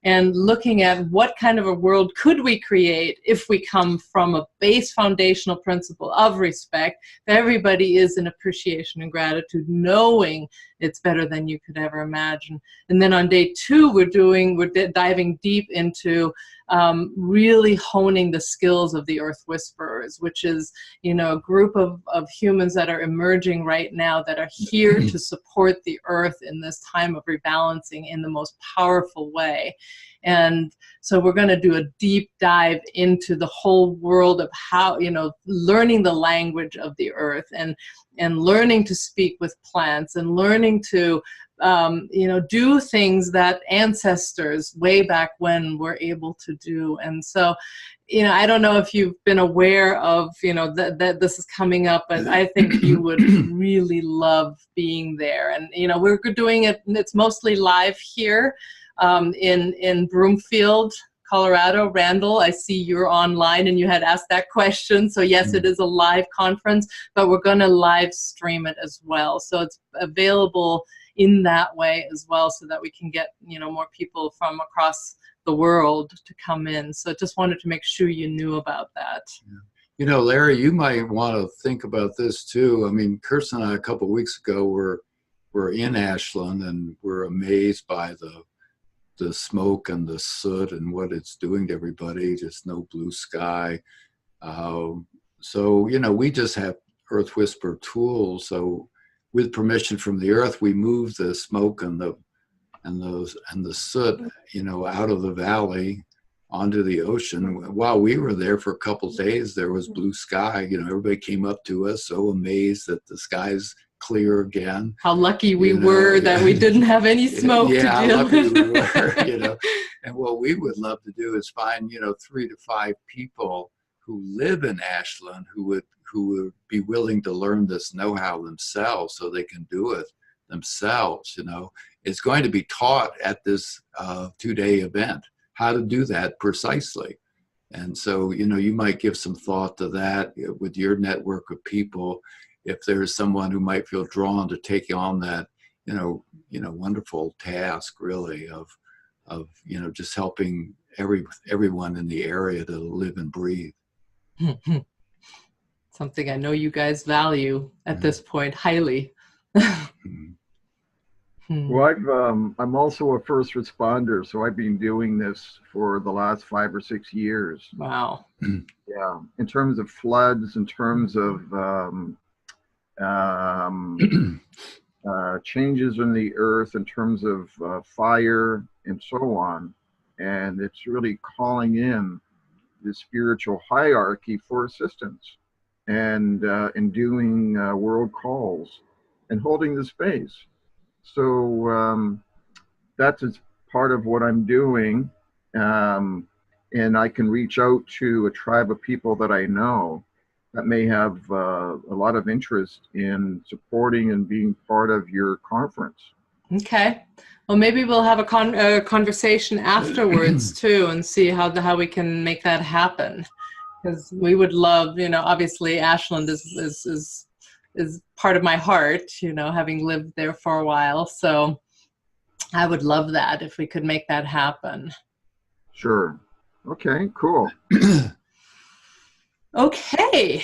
and looking at what kind of a world could we create if we come from a base foundational principle of respect. Everybody is in appreciation and gratitude, knowing it's better than you could ever imagine. And then on day 2, we're diving deep into really honing the skills of the Earth Whisperers, which is, you know, a group of humans that are emerging right now that are here to support the Earth in this time of rebalancing in the most powerful way. And so we're going to do a deep dive into the whole world of how, you know, learning the language of the Earth and learning to speak with plants and learning to you know, do things that ancestors way back when were able to do. And so, you know, I don't know if you've been aware of, you know, that this is coming up, but I think you would really love being there. And, you know, we're doing it, it's mostly live here in Broomfield, Colorado. Randall, I see you're online and you had asked that question. So yes, it is a live conference, but we're going to live stream it as well. So it's available in that way as well, so that we can get, you know, more people from across the world to come in. So just wanted to make sure you knew about that. Yeah. You know, Larry, you might want to think about this too. I mean, Kirsten and I a couple of weeks ago were in Ashland, and we're amazed by the smoke and the soot and what it's doing to everybody. Just no blue sky. So, you know, we just have Earth Whisper tools. So with permission from the Earth, we move the smoke and the soot, you know, out of the valley onto the ocean. While we were there for a couple of days, there was blue sky. You know, everybody came up to us so amazed that the sky's clear again. How lucky we were that we didn't have any smoke to deal with. We were, you know. And what we would love to do is find, you know, 3 to 5 people who live in Ashland who would be willing to learn this know-how themselves, so they can do it themselves. You know, it's going to be taught at this 2-day event, how to do that precisely. And so, you know, you might give some thought to that with your network of people. If there's someone who might feel drawn to take on that wonderful task really of just helping everyone in the area to live and breathe. Something I know you guys value at this point highly. Well, I'm also a first responder, so I've been doing this for the last 5 or 6 years. Wow. Yeah, in terms of floods, in terms of changes in the earth, in terms of fire and so on. And it's really calling in the spiritual hierarchy for assistance and doing world calls and holding the space. So that's part of what I'm doing. And I can reach out to a tribe of people that I know that may have a lot of interest in supporting and being part of your conference. Okay. Well, maybe we'll have a conversation afterwards too, and see how we can make that happen. Because we would love, obviously Ashland is part of my heart, having lived there for a while. So I would love that if we could make that happen. Sure. Okay, cool. Okay.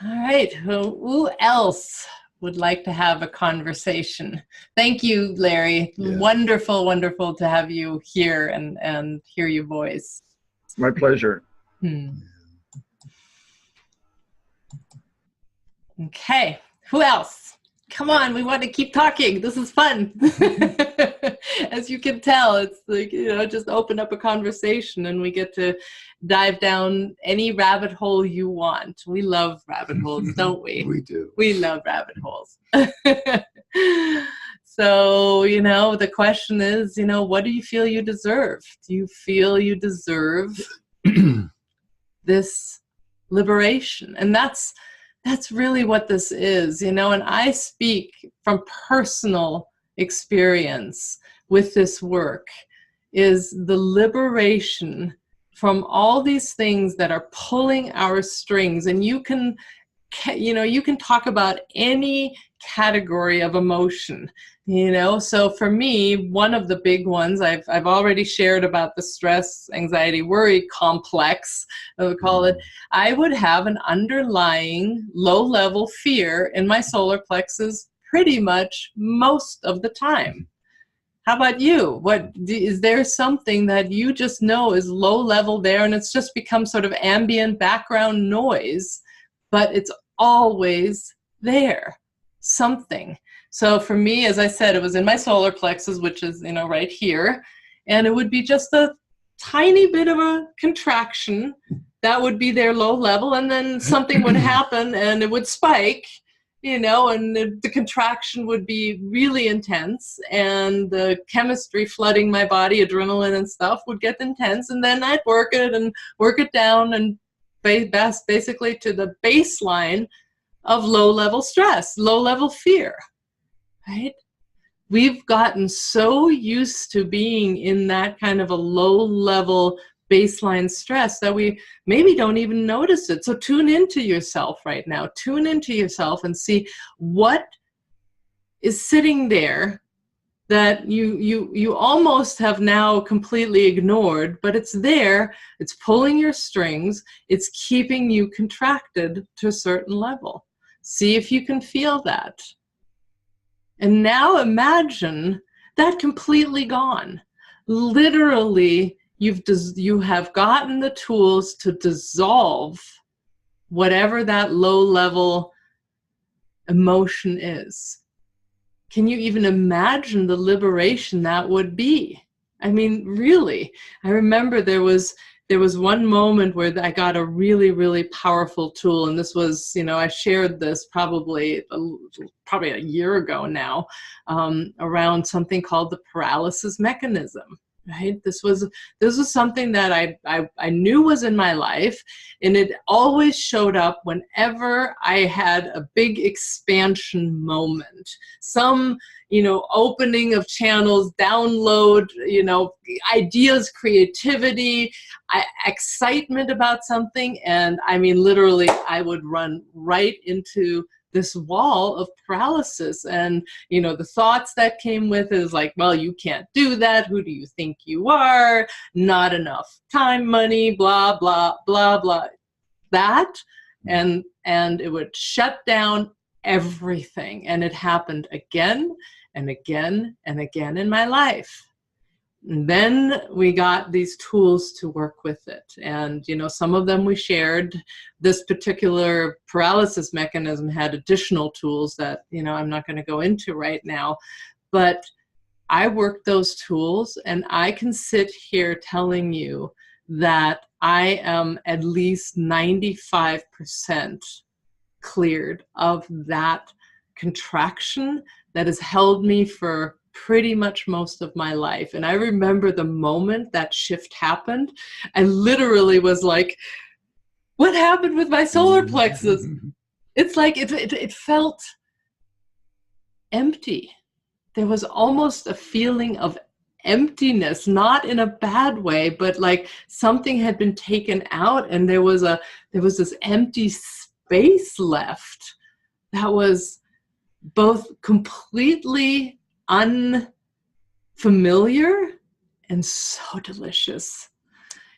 All right. Who else would like to have a conversation? Thank you, Larry. Yeah. Wonderful, wonderful to have you here and hear your voice. My pleasure. Okay. Who else? Come on, we want to keep talking. This is fun. As you can tell, it's like, just open up a conversation and we get to dive down any rabbit hole you want. We love rabbit holes, don't we? We do. We love rabbit holes. So, the question is, what do you feel you deserve? Do you feel you deserve this liberation? And that's really what this is, and I speak from personal experience with this work, is the liberation from all these things that are pulling our strings. And you can talk about any category of emotion, so for me, one of the big ones I've already shared about the stress, anxiety, worry complex, I would call it. I would have an underlying low-level fear in my solar plexus pretty much most of the time. How about you? Is there something that you just know is low level there and it's just become sort of ambient background noise, but it's always there, something. So for me, as I said, it was in my solar plexus, which is, right here. And it would be just a tiny bit of a contraction that would be there low level. And then something would happen and it would spike, and the contraction would be really intense. And the chemistry flooding my body, adrenaline and stuff, would get intense. And then I'd work it down and basically to the baseline of low-level stress, low-level fear. Right? We've gotten so used to being in that kind of a low-level baseline stress that we maybe don't even notice it. So tune into yourself right now. Tune into yourself and see what is sitting there that you almost have now completely ignored, but it's there. It's pulling your strings. It's keeping you contracted to a certain level. See if you can feel that. And now imagine that completely gone. Literally, you have gotten the tools to dissolve whatever that low-level emotion is. Can you even imagine the liberation that would be? I mean, really. I remember there was one moment where I got a really, really powerful tool, and this was, I shared this probably a year ago now, around something called the paralysis mechanism. Right? This was something that I knew was in my life, and it always showed up whenever I had a big expansion moment, some opening of channels, download, ideas, creativity, excitement about something, and I mean literally I would run right into this wall of paralysis. And, you know, the thoughts that came with it is like, well, you can't do that. Who do you think you are? Not enough time, money, blah, blah, blah, blah. That, and it would shut down everything. And it happened again and again and again in my life. And then we got these tools to work with it. And, you know, some of them we shared. This particular paralysis mechanism had additional tools that, you know, I'm not going to go into right now. But I worked those tools, and I can sit here telling you that I am at least 95% cleared of that contraction that has held me for pretty much most of my life. And I remember the moment that shift happened, I literally was like, what happened with my solar plexus? It's like it felt empty. There was almost a feeling of emptiness, not in a bad way, but like something had been taken out, and there was this empty space left that was both completely unfamiliar and so delicious.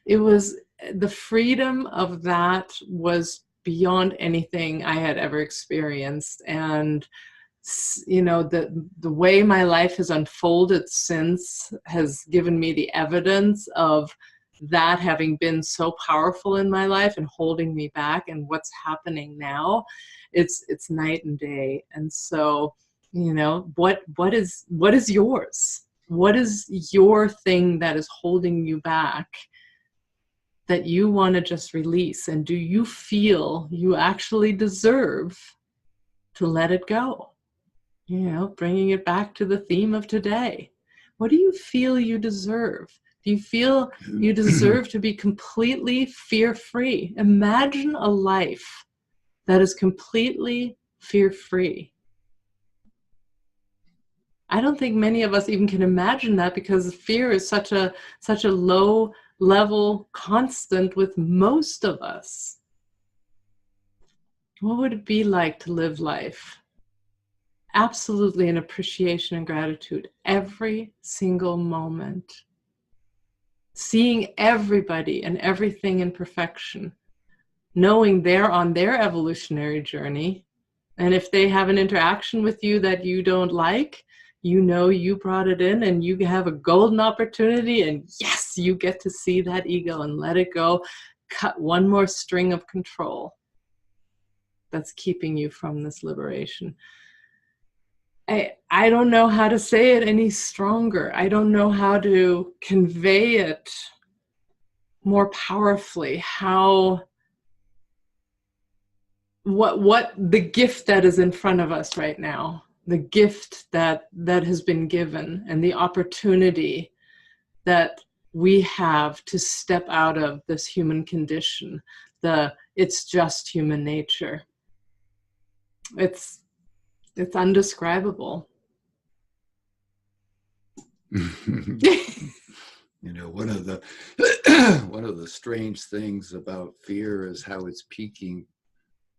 It was, the freedom of that was beyond anything I had ever experienced. And, you know, the way my life has unfolded since has given me the evidence of that having been so powerful in my life and holding me back. And what's happening now, it's night and day. And so, you know, what is yours? What is your thing that is holding you back that you want to just release? And do you feel you actually deserve to let it go? You know, bringing it back to the theme of today. What do you feel you deserve? Do you feel you deserve to be completely fear-free? Imagine a life that is completely fear-free. I don't think many of us even can imagine that, because fear is such a low level constant with most of us. What would it be like to live life absolutely in appreciation and gratitude every single moment, seeing everybody and everything in perfection, knowing they're on their evolutionary journey, and if they have an interaction with you that you don't like, you know you brought it in, and you have a golden opportunity, and yes, you get to see that ego and let it go, cut one more string of control that's keeping you from this liberation. I don't know how to say it any stronger. I don't know how to convey it more powerfully, what the gift that is in front of us right now, the gift that has been given, and the opportunity that we have to step out of this human condition, it's just human nature. It's undescribable. You know, one of the strange things about fear is how it's peaking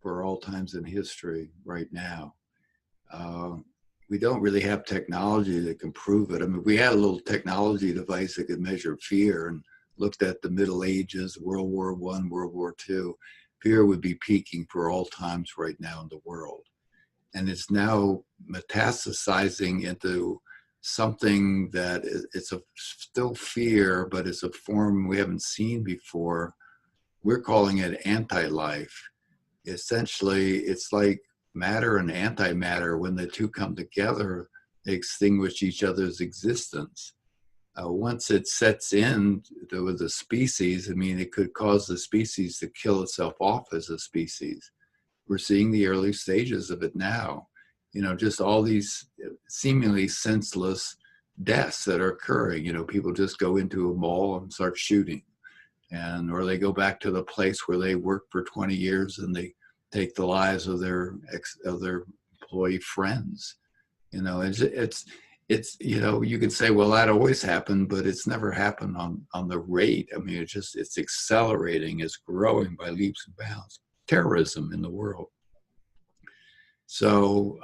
for all times in history right now. We don't really have technology that can prove it. I mean, we had a little technology device that could measure fear and looked at the Middle Ages, World War I, World War II. Fear would be peaking for all times right now in the world. And it's now metastasizing into something that it's still fear, but it's a form we haven't seen before. We're calling it anti-life. Essentially, it's like matter and antimatter. When the two come together, they extinguish each other's existence. Once it sets in with a species, I mean, it could cause the species to kill itself off as a species. We're seeing the early stages of it now. You know, just all these seemingly senseless deaths that are occurring. You know, people just go into a mall and start shooting, or they go back to the place where they worked for 20 years and they take the lives of their employee friends. You know, it's you know, you could say, well, that always happened, but it's never happened on the rate. I mean, it's accelerating, it's growing by leaps and bounds. Terrorism in the world. So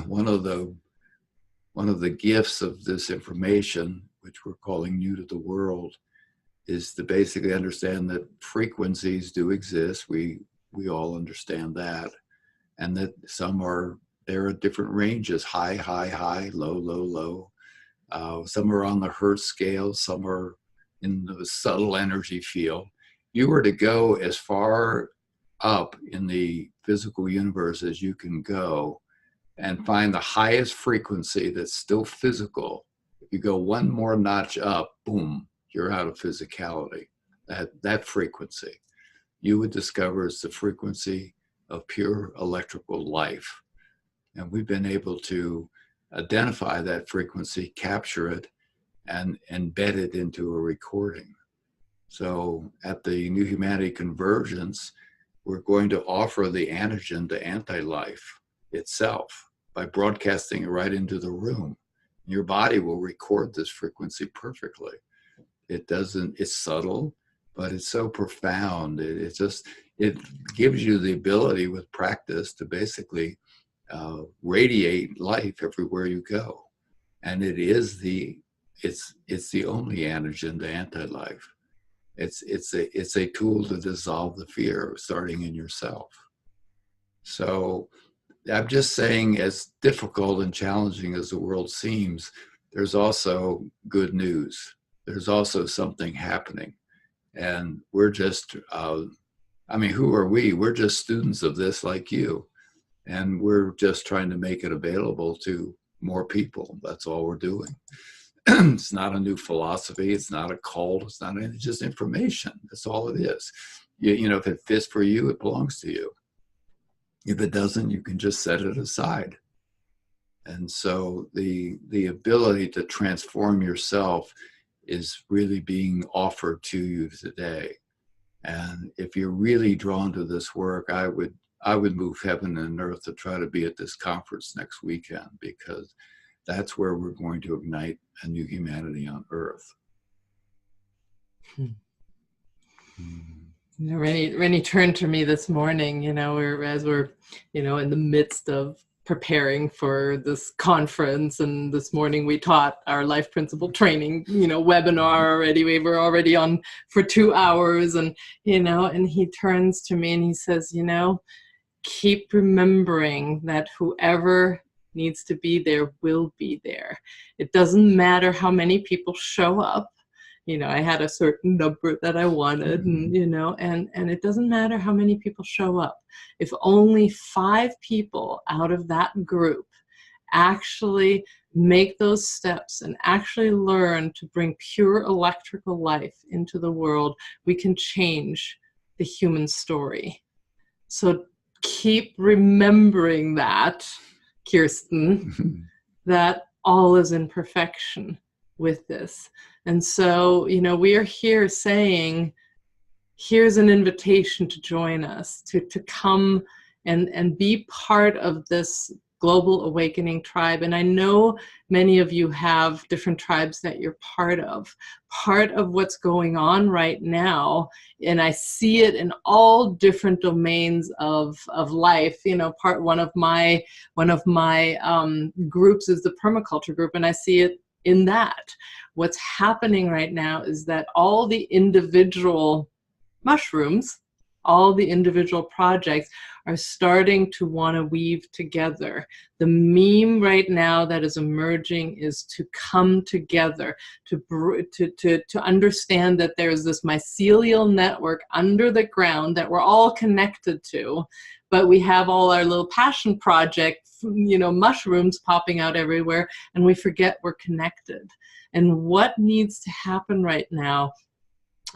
one of the gifts of this information, which we're calling new to the world, is to basically understand that frequencies do exist. We all understand that, and that there are different ranges: high, high, high, low, low, low. Some are on the Hertz scale, some are in the subtle energy field. You were to go as far up in the physical universe as you can go and find the highest frequency that's still physical. If you go one more notch up, boom, you're out of physicality. That frequency, you would discover it's the frequency of pure electrical life. And we've been able to identify that frequency, capture it, and embed it into a recording. So at the New Humanity Convergence, we're going to offer the antigen to anti-life itself by broadcasting it right into the room. Your body will record this frequency perfectly. It's subtle, but it's so profound. It gives you the ability with practice to basically radiate life everywhere you go. And it's the only antigen to anti-life. It's a tool to dissolve the fear starting in yourself. So I'm just saying, as difficult and challenging as the world seems, there's also good news. There's also something happening. And we're just, who are we? We're just students of this like you. And we're just trying to make it available to more people. That's all we're doing. It's not a new philosophy. It's not a cult. It's not anything. It's just information. That's all it is. You know, if it fits for you, it belongs to you. If it doesn't, you can just set it aside. And so the ability to transform yourself is really being offered to you today. And if you're really drawn to this work, I would move heaven and earth to try to be at this conference next weekend, because that's where we're going to ignite a new humanity on earth. You know, Rennie turned to me this morning, as we're in the midst of preparing for this conference, and this morning we taught our life principle training, webinar already. We were already on for 2 hours, and he turns to me and he says, keep remembering that whoever needs to be there will be there. It doesn't matter how many people show up. I had a certain number that I wanted, and it doesn't matter how many people show up. If only 5 people out of that group actually make those steps and actually learn to bring pure electrical life into the world, we can change the human story. So keep remembering that, Kirsten, that all is in perfection with this. And so, we are here saying, here's an invitation to join us, to come and be part of this global awakening tribe. And I know many of you have different tribes that you're part of. Part of what's going on right now, and I see it in all different domains of life. One of my groups is the permaculture group, and I see it in that. What's happening right now is that all the individual mushrooms, all the individual projects are starting to want to weave together. The meme right now that is emerging is to come together, to understand that there's this mycelial network under the ground that we're all connected to, but we have all our little passion project, mushrooms popping out everywhere, and we forget we're connected. And what needs to happen right now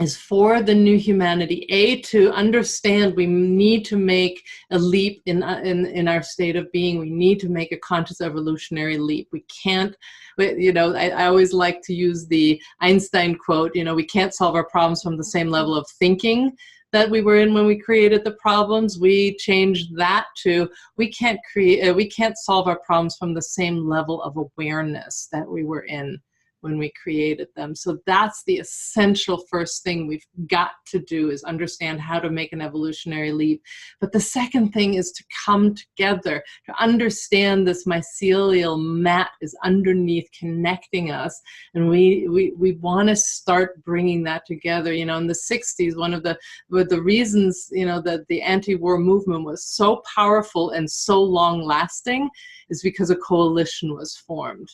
is for the new humanity, to understand we need to make a leap in our state of being. We need to make a conscious evolutionary leap. We can't, I always like to use the Einstein quote, we can't solve our problems from the same level of thinking that we were in when we created the problems. We changed that to, we can't solve our problems from the same level of awareness that we were in when we created them. So that's the essential first thing we've got to do, is understand how to make an evolutionary leap. But the second thing is to come together, to understand this mycelial mat is underneath connecting us. And we want to start bringing that together. You know, in the 60s, one of the reasons, you know, that the anti-war movement was so powerful and so long lasting is because a coalition was formed.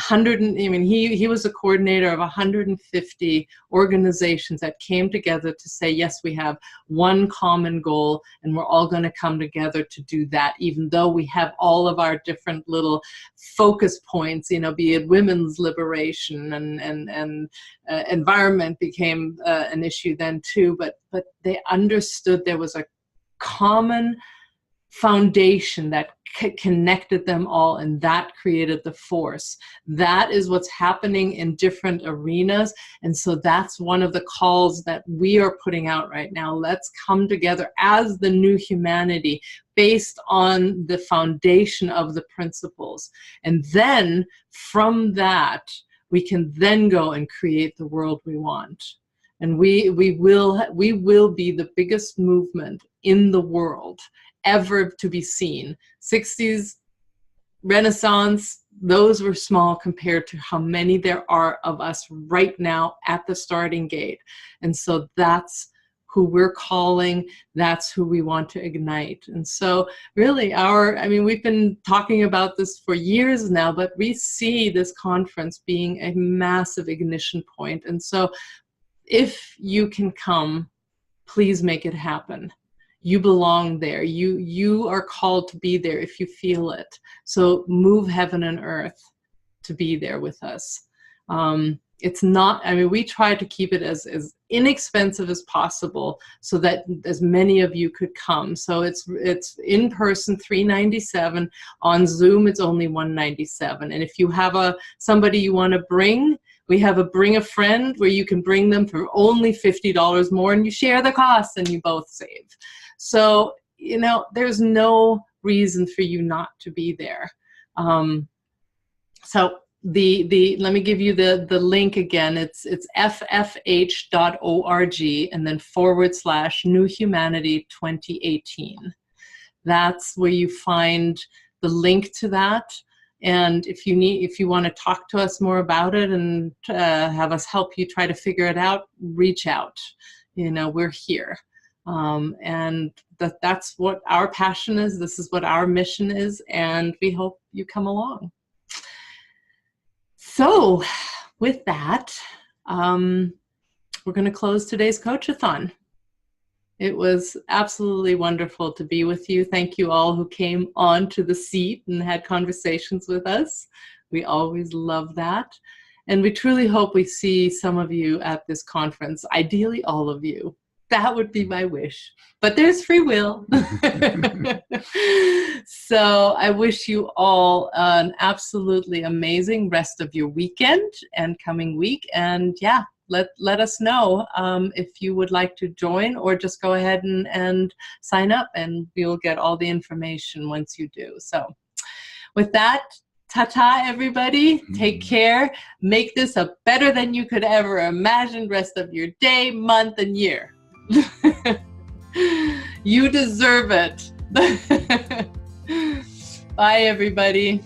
He was a coordinator of 150 organizations that came together to say, yes, we have one common goal, and we're all going to come together to do that, even though we have all of our different little focus points, you know, be it women's liberation and environment became an issue then too, but they understood there was a common foundation that connected them all, and that created the force. That is what's happening in different arenas, and so that's one of the calls that we are putting out right now. Let's come together as the new humanity based on the foundation of the principles, and then from that we can then go and create the world we want. And we will be the biggest movement in the world ever to be seen. 60s, Renaissance, those were small compared to how many there are of us right now at the starting gate. And so that's who we're calling, that's who we want to ignite. And so really we've been talking about this for years now, but we see this conference being a massive ignition point. And so if you can come, please make it happen. You belong there. You are called to be there if you feel it. So move heaven and earth to be there with us. It's not, we try to keep it as inexpensive as possible so that as many of you could come. So it's in person $397. On Zoom it's only $197. And if you have somebody you want to bring, we have a bring a friend where you can bring them for only $50 more, and you share the cost and you both save. So, you know, there's no reason for you not to be there. So let me give you the link again. It's ffh.org and then /New Humanity 2018. That's where you find the link to that. And if you want to talk to us more about it and have us help you try to figure it out, reach out. You know, we're here. And that's what our passion is. This is what our mission is. And we hope you come along. So with that, we're going to close today's coach-a-thon. It was absolutely wonderful to be with you. Thank you all who came on to the seat and had conversations with us. We always love that. And we truly hope we see some of you at this conference, ideally all of you. That would be my wish, but there's free will. So I wish you all an absolutely amazing rest of your weekend and coming week. And yeah, let us know if you would like to join, or just go ahead and sign up, and you'll get all the information once you do. So with that, ta-ta, everybody. Take care. Make this a better than you could ever imagine rest of your day, month, and year. You deserve it. Bye, everybody.